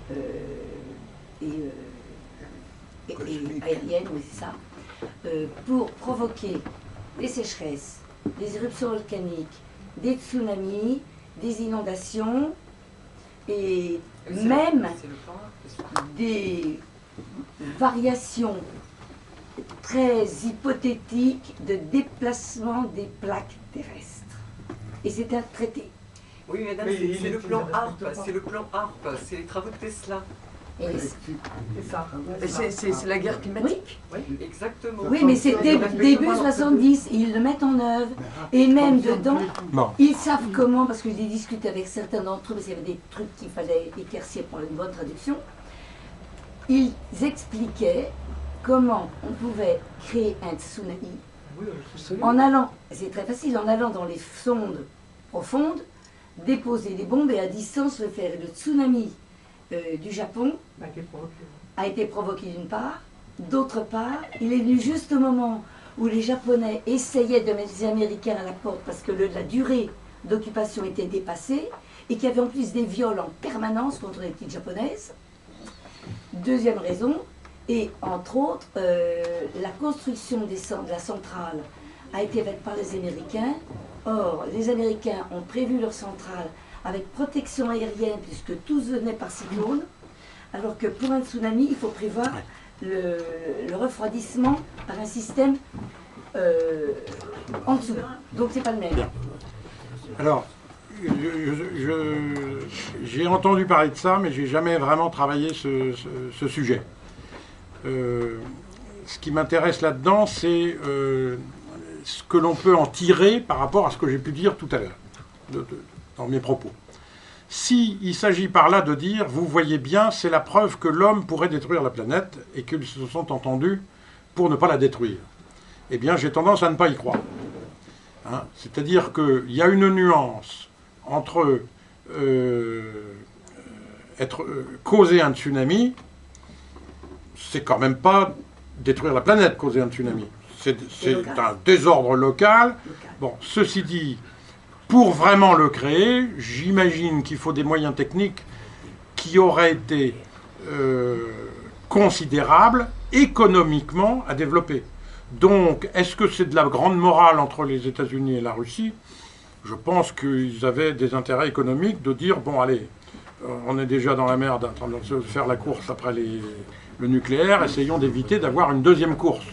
aériennes, oui c'est ça, pour provoquer des sécheresses, des éruptions volcaniques, des tsunamis, des inondations et même des variations très hypothétiques de déplacement des plaques terrestres. Et c'est un traité. Oui, madame, c'est le plan HARP, c'est les travaux de Tesla. C'est ça. C'est la guerre climatique. Oui, exactement. Oui, mais c'était début 70, ils le mettent en œuvre. Et même dedans, ils savent comment, parce que j'ai discuté avec certains d'entre eux, parce qu'il y avait des trucs qu'il fallait éclaircir pour une bonne traduction. Ils expliquaient comment on pouvait créer un tsunami en allant, c'est très facile, en allant dans les sondes profondes, déposer des bombes et à distance le faire. Le tsunami du Japon a été provoqué d'une part, D'autre part, il est venu juste au moment où les Japonais essayaient de mettre les Américains à la porte parce que la durée d'occupation était dépassée et qu'il y avait en plus des viols en permanence contre les petites Japonaises. Deuxième raison, et entre autres, la construction de la centrale a été faite par les Américains. Or, les Américains ont prévu leur centrale avec protection aérienne puisque tous venaient par cyclone, alors que pour un tsunami, il faut prévoir le refroidissement par un système en dessous. Donc c'est pas le même. Bien. Alors, j'ai entendu parler de ça, mais j'ai jamais vraiment travaillé ce sujet. Ce qui m'intéresse là-dedans, c'est ce que l'on peut en tirer par rapport à ce que j'ai pu dire tout à l'heure, dans mes propos. Il s'agit par là de dire, vous voyez bien, c'est la preuve que l'homme pourrait détruire la planète et qu'ils se sont entendus pour ne pas la détruire. Eh bien, j'ai tendance à ne pas y croire. Hein, c'est-à-dire qu'il y a une nuance entre causer un tsunami, c'est quand même pas détruire la planète, causer un tsunami. C'est un désordre local. Bon, ceci dit, pour vraiment le créer, j'imagine qu'il faut des moyens techniques qui auraient été considérables économiquement à développer. Donc, est-ce que c'est de la grande morale entre les États-Unis et la Russie? Je pense qu'ils avaient des intérêts économiques de dire, bon allez, on est déjà dans la merde en train de se faire la course après le nucléaire, essayons d'éviter d'avoir une deuxième course.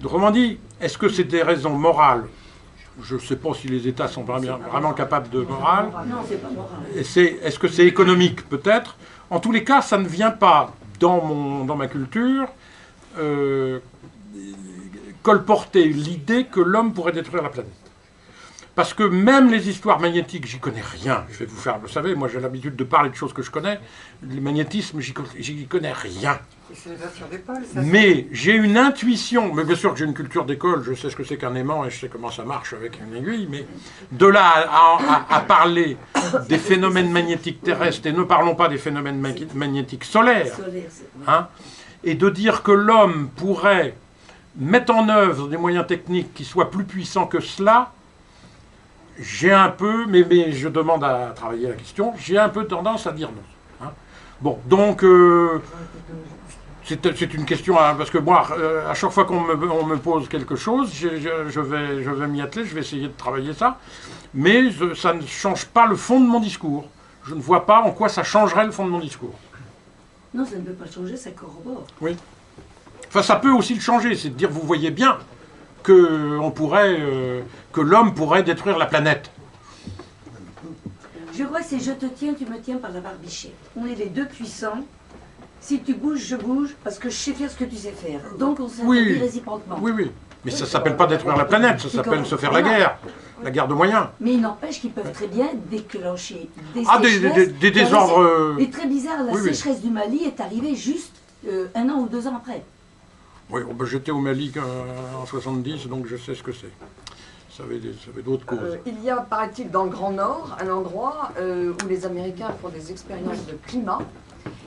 Autrement dit, est-ce que c'est des raisons morales? Je ne sais pas si les États sont vraiment capables de morale. Non, c'est pas moral. Est-ce que c'est économique? Peut-être. En tous les cas, ça ne vient pas, dans ma culture, colporter l'idée que l'homme pourrait détruire la planète. Parce que même les histoires magnétiques, j'y connais rien. Je vais vous faire, vous savez, moi j'ai l'habitude de parler de choses que je connais. Le magnétisme, j'y connais rien. Mais j'ai une intuition, mais bien sûr que j'ai une culture d'école, je sais ce que c'est qu'un aimant et je sais comment ça marche avec une aiguille, mais de là à parler des phénomènes magnétiques terrestres, et ne parlons pas des phénomènes magnétiques solaires, hein, et de dire que l'homme pourrait mettre en œuvre des moyens techniques qui soient plus puissants que cela, j'ai un peu, mais je demande à travailler la question, j'ai un peu tendance à dire non. Hein. Bon, donc, c'est une question, hein, parce que moi, à chaque fois qu'on me pose quelque chose, je vais m'y atteler, je vais essayer de travailler ça, mais ça ne change pas le fond de mon discours. Je ne vois pas en quoi ça changerait le fond de mon discours. Non, ça ne peut pas changer, ça corrobore. Oui. Enfin, ça peut aussi le changer, c'est de dire, vous voyez bien que l'homme pourrait détruire la planète. Je crois que c'est je te tiens, tu me tiens par la barbichette. On est les deux puissants. Si tu bouges, je bouge, parce que je sais faire ce que tu sais faire. Donc on s'interdit réciproquement. Oui, oui. Mais ça ne s'appelle pas détruire la planète, ça s'appelle se faire la guerre de moyens. Mais il n'empêche qu'ils peuvent très bien déclencher des sécheresses. Des désordres... Et très bizarre, la sécheresse du Mali est arrivée juste 1 an ou 2 ans après. Oui, j'étais au Mali en 70, donc je sais ce que c'est. Ça avait d'autres causes. Il y a, paraît-il, dans le Grand Nord, un endroit où les Américains font des expériences de climat.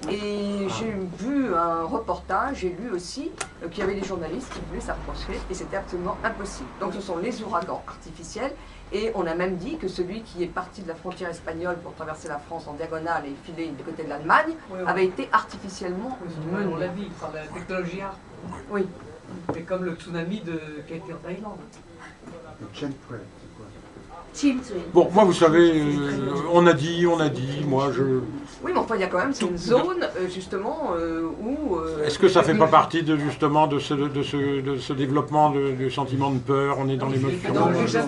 Et j'ai vu un reportage, j'ai lu aussi qu'il y avait des journalistes qui voulaient s'approcher et c'était absolument impossible. Donc ce sont les ouragans artificiels et on a même dit que celui qui est parti de la frontière espagnole pour traverser la France en diagonale et filer du côté de l'Allemagne avait été artificiellement mené. On l'a vu, par la technologie art. Oui. Mais comme le tsunami qui a été en Thaïlande. Bon, moi, vous savez, on a dit, moi, je... Oui, mais enfin, il y a quand même une zone, justement, où... Est-ce que ça ne fait pas partie, justement, de ce développement du sentiment de peur? On est dans l'émotion. Non, c'est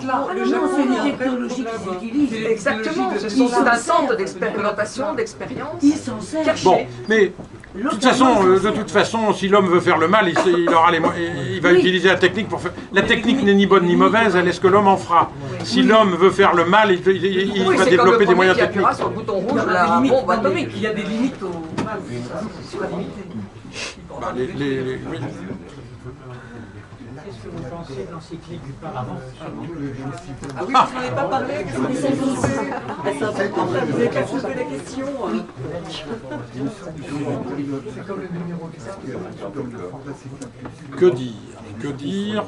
une technologie qu'ils utilisent. Exactement, c'est un centre d'expérimentation, d'expérience. Ils s'en servent. Bon, mais... De toute façon, si l'homme veut faire le mal, il va utiliser la technique pour faire... La technique n'est ni bonne ni mauvaise, elle est ce que l'homme en fera. Si l'homme veut faire le mal, il va développer des moyens techniques. Sur le bouton rouge, la bombe atomique. Il y a des limites au mal, c'est pas limité. Oui. Qu'est-ce que vous pensez de l'encyclique du pape Ah oui, parce qu'on n'en a pas parlé. Qu'est-ce que vous en pensez? C'est important, là, vous n'avez pas soulevé la question. C'est comme le numéro 4. Que dire? Que dire?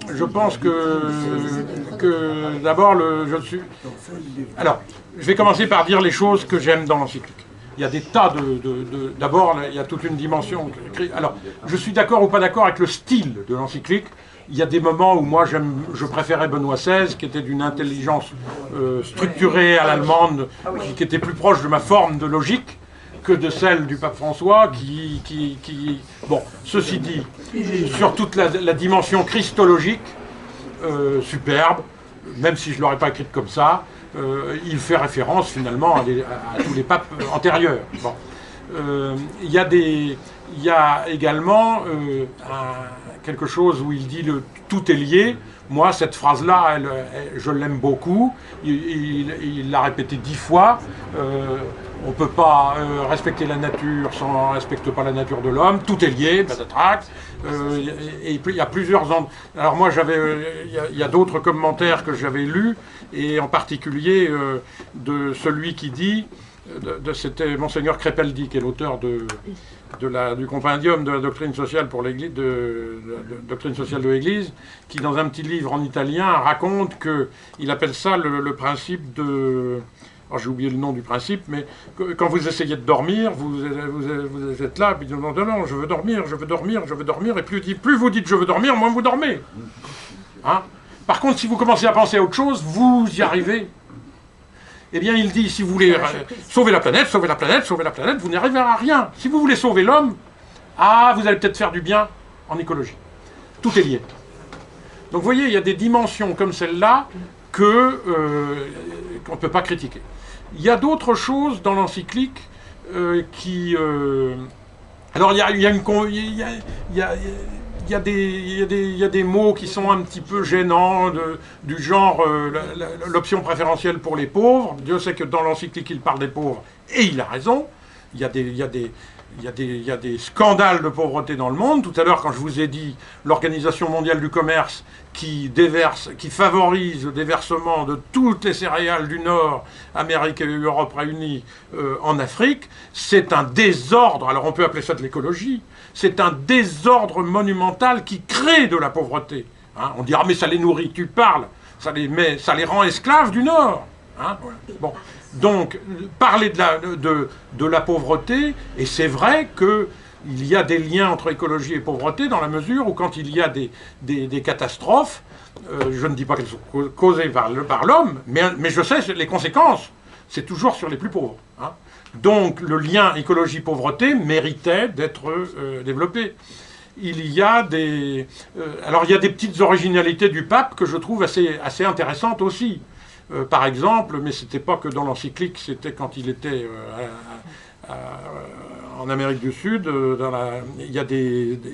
Je pense que d'abord, alors, je vais commencer par dire les choses que j'aime dans l'encyclique. Il y a des tas d'abord, il y a toute une dimension. Alors, je suis d'accord ou pas d'accord avec le style de l'encyclique. Il y a des moments où moi je préférais Benoît XVI, qui était d'une intelligence structurée à l'allemande, qui était plus proche de ma forme de logique que de celle du pape François, bon, ceci dit, sur toute la dimension christologique, superbe, même si je ne l'aurais pas écrite comme ça, il fait référence finalement à tous les papes antérieurs. Bon. Il y a également quelque chose où il dit tout est lié. Moi, cette phrase-là, je l'aime beaucoup. Il l'a répété 10 fois. On ne peut pas respecter la nature sans respecter pas la nature de l'homme. Tout est lié, batatrac. Et puis il y a plusieurs... Alors moi, il y a d'autres commentaires que j'avais lus, et en particulier de celui qui dit... C'était Monseigneur Crepaldi, qui est l'auteur du compendium de la doctrine sociale pour l'Église, de doctrine sociale de l'Église, qui dans un petit livre en italien raconte qu'il appelle ça le principe de... Alors j'ai oublié le nom du principe, mais quand vous essayez de dormir, vous êtes là, puis non, je veux dormir, je veux dormir, je veux dormir, et plus vous dites je veux dormir, moins vous dormez. Hein? Par contre, si vous commencez à penser à autre chose, vous y arrivez. Eh bien, il dit, si vous voulez sauver la planète, sauver la planète, sauver la planète, vous n'y arriverez à rien. Si vous voulez sauver l'homme, vous allez peut-être faire du bien en écologie. Tout est lié. Donc, vous voyez, il y a des dimensions comme celle-là qu'on ne peut pas critiquer. Il y a d'autres choses dans l'encyclique qui... Alors, il y a des mots qui sont un petit peu gênants, du genre l'option préférentielle pour les pauvres. Dieu sait que dans l'encyclique, il parle des pauvres, et il a raison. Il y a des scandales de pauvreté dans le monde. Tout à l'heure, quand je vous ai dit l'Organisation mondiale du commerce qui favorise le déversement de toutes les céréales du Nord, Amérique et Europe réunies, en Afrique, c'est un désordre. Alors on peut appeler ça de l'écologie. C'est un désordre monumental qui crée de la pauvreté. Hein, on dira, mais ça les nourrit, tu parles. Ça les rend esclaves du Nord. Hein, voilà. Bon. Donc, parler de la pauvreté, et c'est vrai qu'il y a des liens entre écologie et pauvreté dans la mesure où quand il y a des catastrophes, je ne dis pas qu'elles sont causées par l'homme, mais je sais les conséquences, c'est toujours sur les plus pauvres. Hein. Donc le lien écologie-pauvreté méritait d'être développé. Il y a des petites originalités du pape que je trouve assez intéressantes aussi. Par exemple, mais c'était pas que dans l'encyclique, c'était quand il était en Amérique du Sud, il y a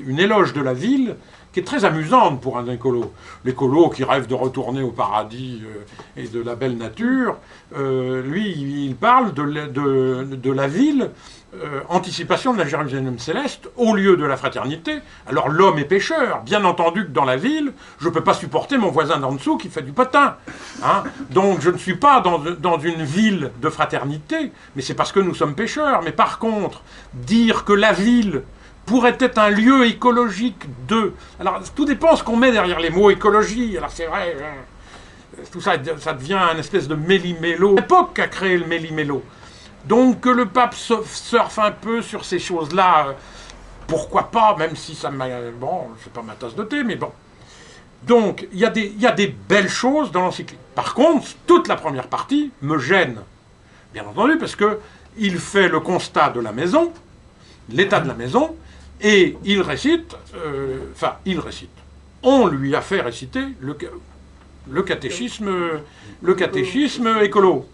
une éloge de la ville qui est très amusante pour un écolo. L'écolo qui rêve de retourner au paradis et de la belle nature, lui, il parle de la ville, anticipation de la Jérusalem céleste, au lieu de la fraternité. Alors l'homme est pécheur, bien entendu que dans la ville, je ne peux pas supporter mon voisin d'en dessous qui fait du potin. Hein. Donc je ne suis pas dans une ville de fraternité, mais c'est parce que nous sommes pécheurs. Mais par contre, dire que la ville pourrait être un lieu écologique de... Alors, tout dépend ce qu'on met derrière les mots écologie. Alors, c'est vrai, tout ça, ça devient une espèce de méli-mélo. L'époque a créé le méli-mélo. Donc, que le pape surfe un peu sur ces choses-là, pourquoi pas, même si ça m'a... Bon, c'est pas ma tasse de thé, mais bon. Donc, il y a des belles choses dans l'encyclique. Par contre, toute la première partie me gêne, bien entendu, parce qu'il fait le constat de la maison, l'état de la maison, et il récite, on lui a fait réciter le catéchisme écolo.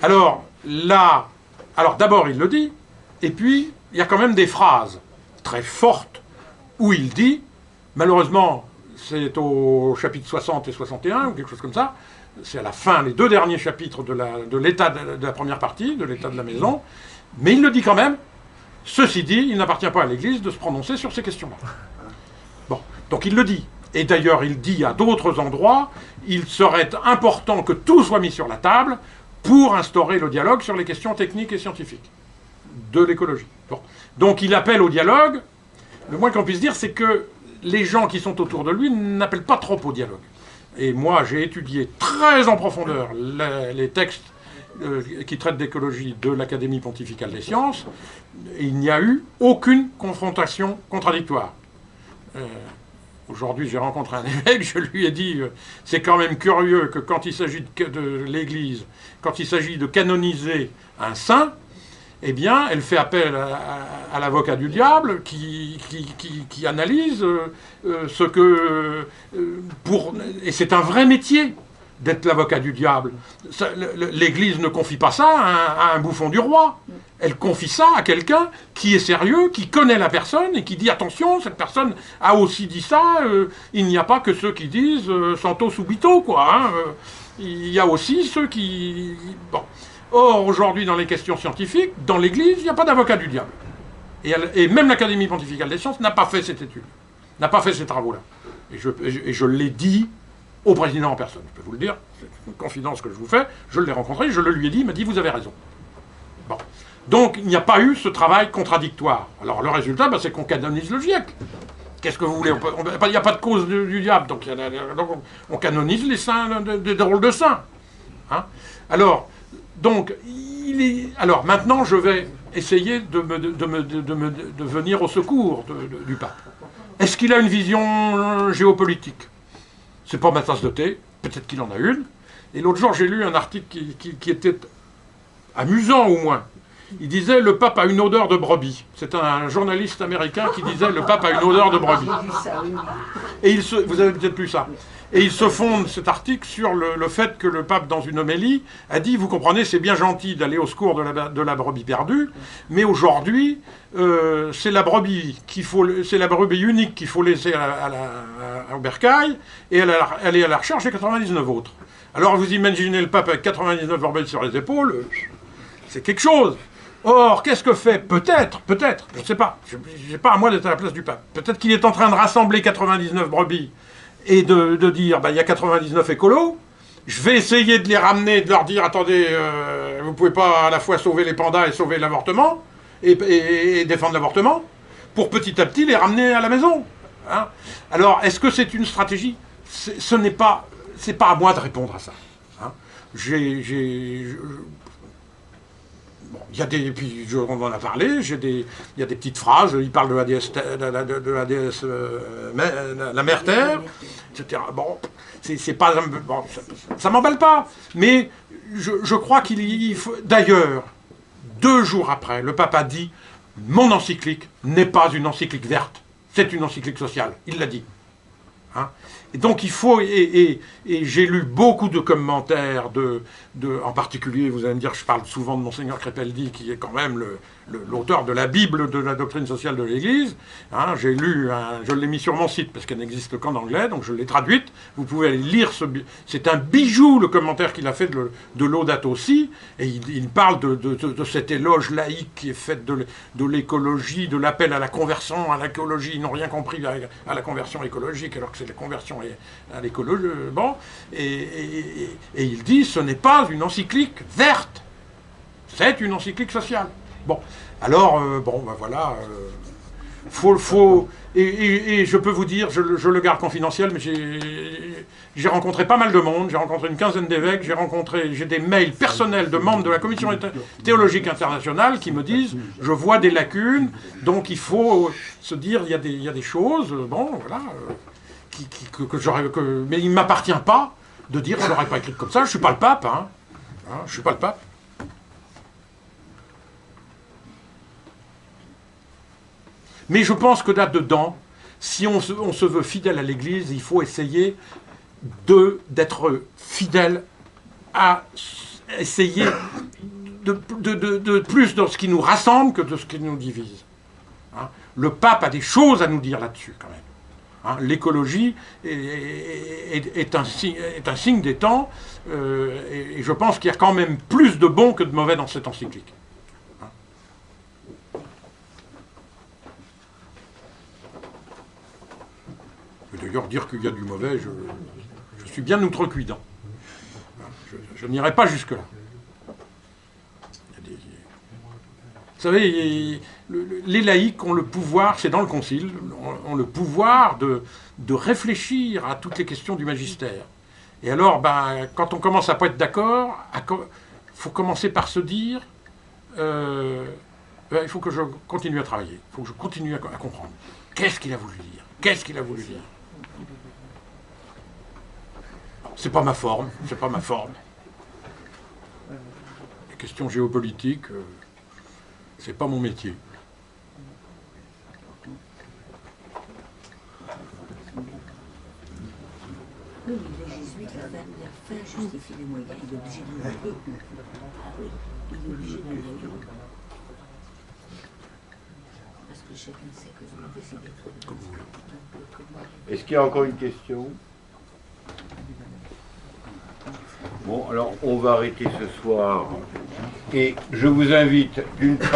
Alors là, d'abord il le dit, et puis il y a quand même des phrases très fortes où il dit, malheureusement c'est au chapitre 60 et 61 ou quelque chose comme ça, c'est à la fin, les deux derniers chapitres de l'état de la première partie, de l'état de la maison, mais il le dit quand même, Ceci dit, il n'appartient pas à l'Église de se prononcer sur ces questions-là. Bon, donc il le dit. Et d'ailleurs, il dit à d'autres endroits, il serait important que tout soit mis sur la table pour instaurer le dialogue sur les questions techniques et scientifiques de l'écologie. Bon. Donc il appelle au dialogue. Le moins qu'on puisse dire, c'est que les gens qui sont autour de lui n'appellent pas trop au dialogue. Et moi, j'ai étudié très en profondeur les textes qui traitent d'écologie de l'Académie pontificale des sciences, et il n'y a eu aucune confrontation contradictoire. Aujourd'hui, j'ai rencontré un évêque, je lui ai dit, c'est quand même curieux que quand il s'agit de l'Église, quand il s'agit de canoniser un saint, eh bien, elle fait appel à l'avocat du diable qui analyse ce que... et c'est un vrai métier d'être l'avocat du diable. L'Église ne confie pas ça à un bouffon du roi. Elle confie ça à quelqu'un qui est sérieux, qui connaît la personne et qui dit attention, cette personne a aussi dit ça, il n'y a pas que ceux qui disent santo subito, quoi. Hein, il y a aussi ceux qui... Bon. Or, aujourd'hui, dans les questions scientifiques, dans l'Église, il n'y a pas d'avocat du diable. Et même l'Académie pontificale des sciences n'a pas fait cette étude, n'a pas fait ces travaux-là. Et je l'ai dit au président en personne, je peux vous le dire, c'est une confidence que je vous fais, je l'ai rencontré, je le lui ai dit, il m'a dit, vous avez raison. Bon. Donc, il n'y a pas eu ce travail contradictoire. Alors, le résultat, c'est qu'on canonise le GIEC. Qu'est-ce que vous voulez? Il n'y a pas de cause du diable, donc on canonise les saints, des drôles de saints. Hein? Alors, donc, alors, maintenant, je vais essayer de venir au secours du pape. Est-ce qu'il a une vision géopolitique? C'est pas ma tasse de thé, peut-être qu'il en a une. Et l'autre jour, j'ai lu un article qui était amusant au moins. Il disait « Le pape a une odeur de brebis ». C'est un journaliste américain qui disait « Le pape a une odeur de brebis ». Et vous avez peut-être lu ça. Et il se fonde, cet article, sur le fait que le pape, dans une homélie, a dit « Vous comprenez, c'est bien gentil d'aller au secours de la brebis perdue, mais aujourd'hui, c'est la brebis unique qu'il faut laisser au bercail, et elle est à la recherche des 99 autres. » Alors vous imaginez le pape avec 99 brebis sur les épaules, c'est quelque chose. Or, qu'est-ce que fait? Peut-être, je ne sais pas, je n'ai pas à moi d'être à la place du pape. Peut-être qu'il est en train de rassembler 99 brebis et de dire, il y a 99 écolos, je vais essayer de les ramener, de leur dire, attendez, vous ne pouvez pas à la fois sauver les pandas et sauver l'avortement, et défendre l'avortement, pour petit à petit les ramener à la maison. Hein? Alors, est-ce que c'est une stratégie? C'est pas à moi de répondre à ça. Hein? Bon, il y a des, puis on en a parlé, il y a des petites phrases, il parle de la déesse, la mère terre, etc. Bon, c'est pas, bon, ça m'emballe pas, mais je crois qu'il faut... D'ailleurs, 2 jours après, le pape a dit « Mon encyclique n'est pas une encyclique verte, c'est une encyclique sociale ». Il l'a dit. Hein? Et donc il faut, et j'ai lu beaucoup de commentaires, en particulier, vous allez me dire, je parle souvent de Monseigneur Crépeldi, qui est quand même l'auteur de la Bible de la doctrine sociale de l'Église. Hein, j'ai lu, je l'ai mis sur mon site, parce qu'elle n'existe qu'en anglais, donc je l'ai traduite. Vous pouvez aller lire c'est un bijou, le commentaire qu'il a fait de Laudato Si, et il parle de cet éloge laïque qui est fait de l'écologie, de l'appel à la conversion à l'écologie. Ils n'ont rien compris à la conversion écologique, alors que c'est la conversion à l'écologie. Bon, et il dit, ce n'est pas une encyclique verte, c'est une encyclique sociale. Bon, alors, voilà, et je peux vous dire, je le garde confidentiel, mais j'ai rencontré pas mal de monde, j'ai rencontré une quinzaine d'évêques, j'ai des mails personnels de membres de la Commission théologique internationale qui me disent, je vois des lacunes, donc il faut se dire, il y a des choses, bon, voilà, mais il ne m'appartient pas de dire que je l'aurais pas écrit comme ça, je ne suis pas le pape, hein, je ne suis pas le pape. Mais je pense que là-dedans, si on se veut fidèle à l'Église, il faut essayer d'être fidèle à essayer de plus dans ce qui nous rassemble que de ce qui nous divise. Hein? Le pape a des choses à nous dire là-dessus, quand même. Hein? L'écologie est un signe des temps, et je pense qu'il y a quand même plus de bon que de mauvais dans cette encyclique. D'ailleurs, dire qu'il y a du mauvais, je suis bien outrecuidant. Je n'irai pas jusque-là. Vous savez, les laïcs ont le pouvoir, c'est dans le Concile, ont le pouvoir de réfléchir à toutes les questions du magistère. Et alors, quand on commence à pas être d'accord, il faut commencer par se dire, il faut que je continue à travailler, il faut que je continue à comprendre. Qu'est-ce qu'il a voulu dire? Qu'est-ce qu'il a voulu dire? C'est pas ma forme, c'est pas ma forme. Les questions géopolitiques, c'est pas mon métier. Oui, les jésuites, la fin justifie les moyens. Il est obligé de le dire. Ah oui, il est obligé de le dire. Parce que chacun sait que vous décidez comme vous voulez. Est-ce qu'il y a encore une question? Bon, alors on va arrêter ce soir. Et je vous invite d'une part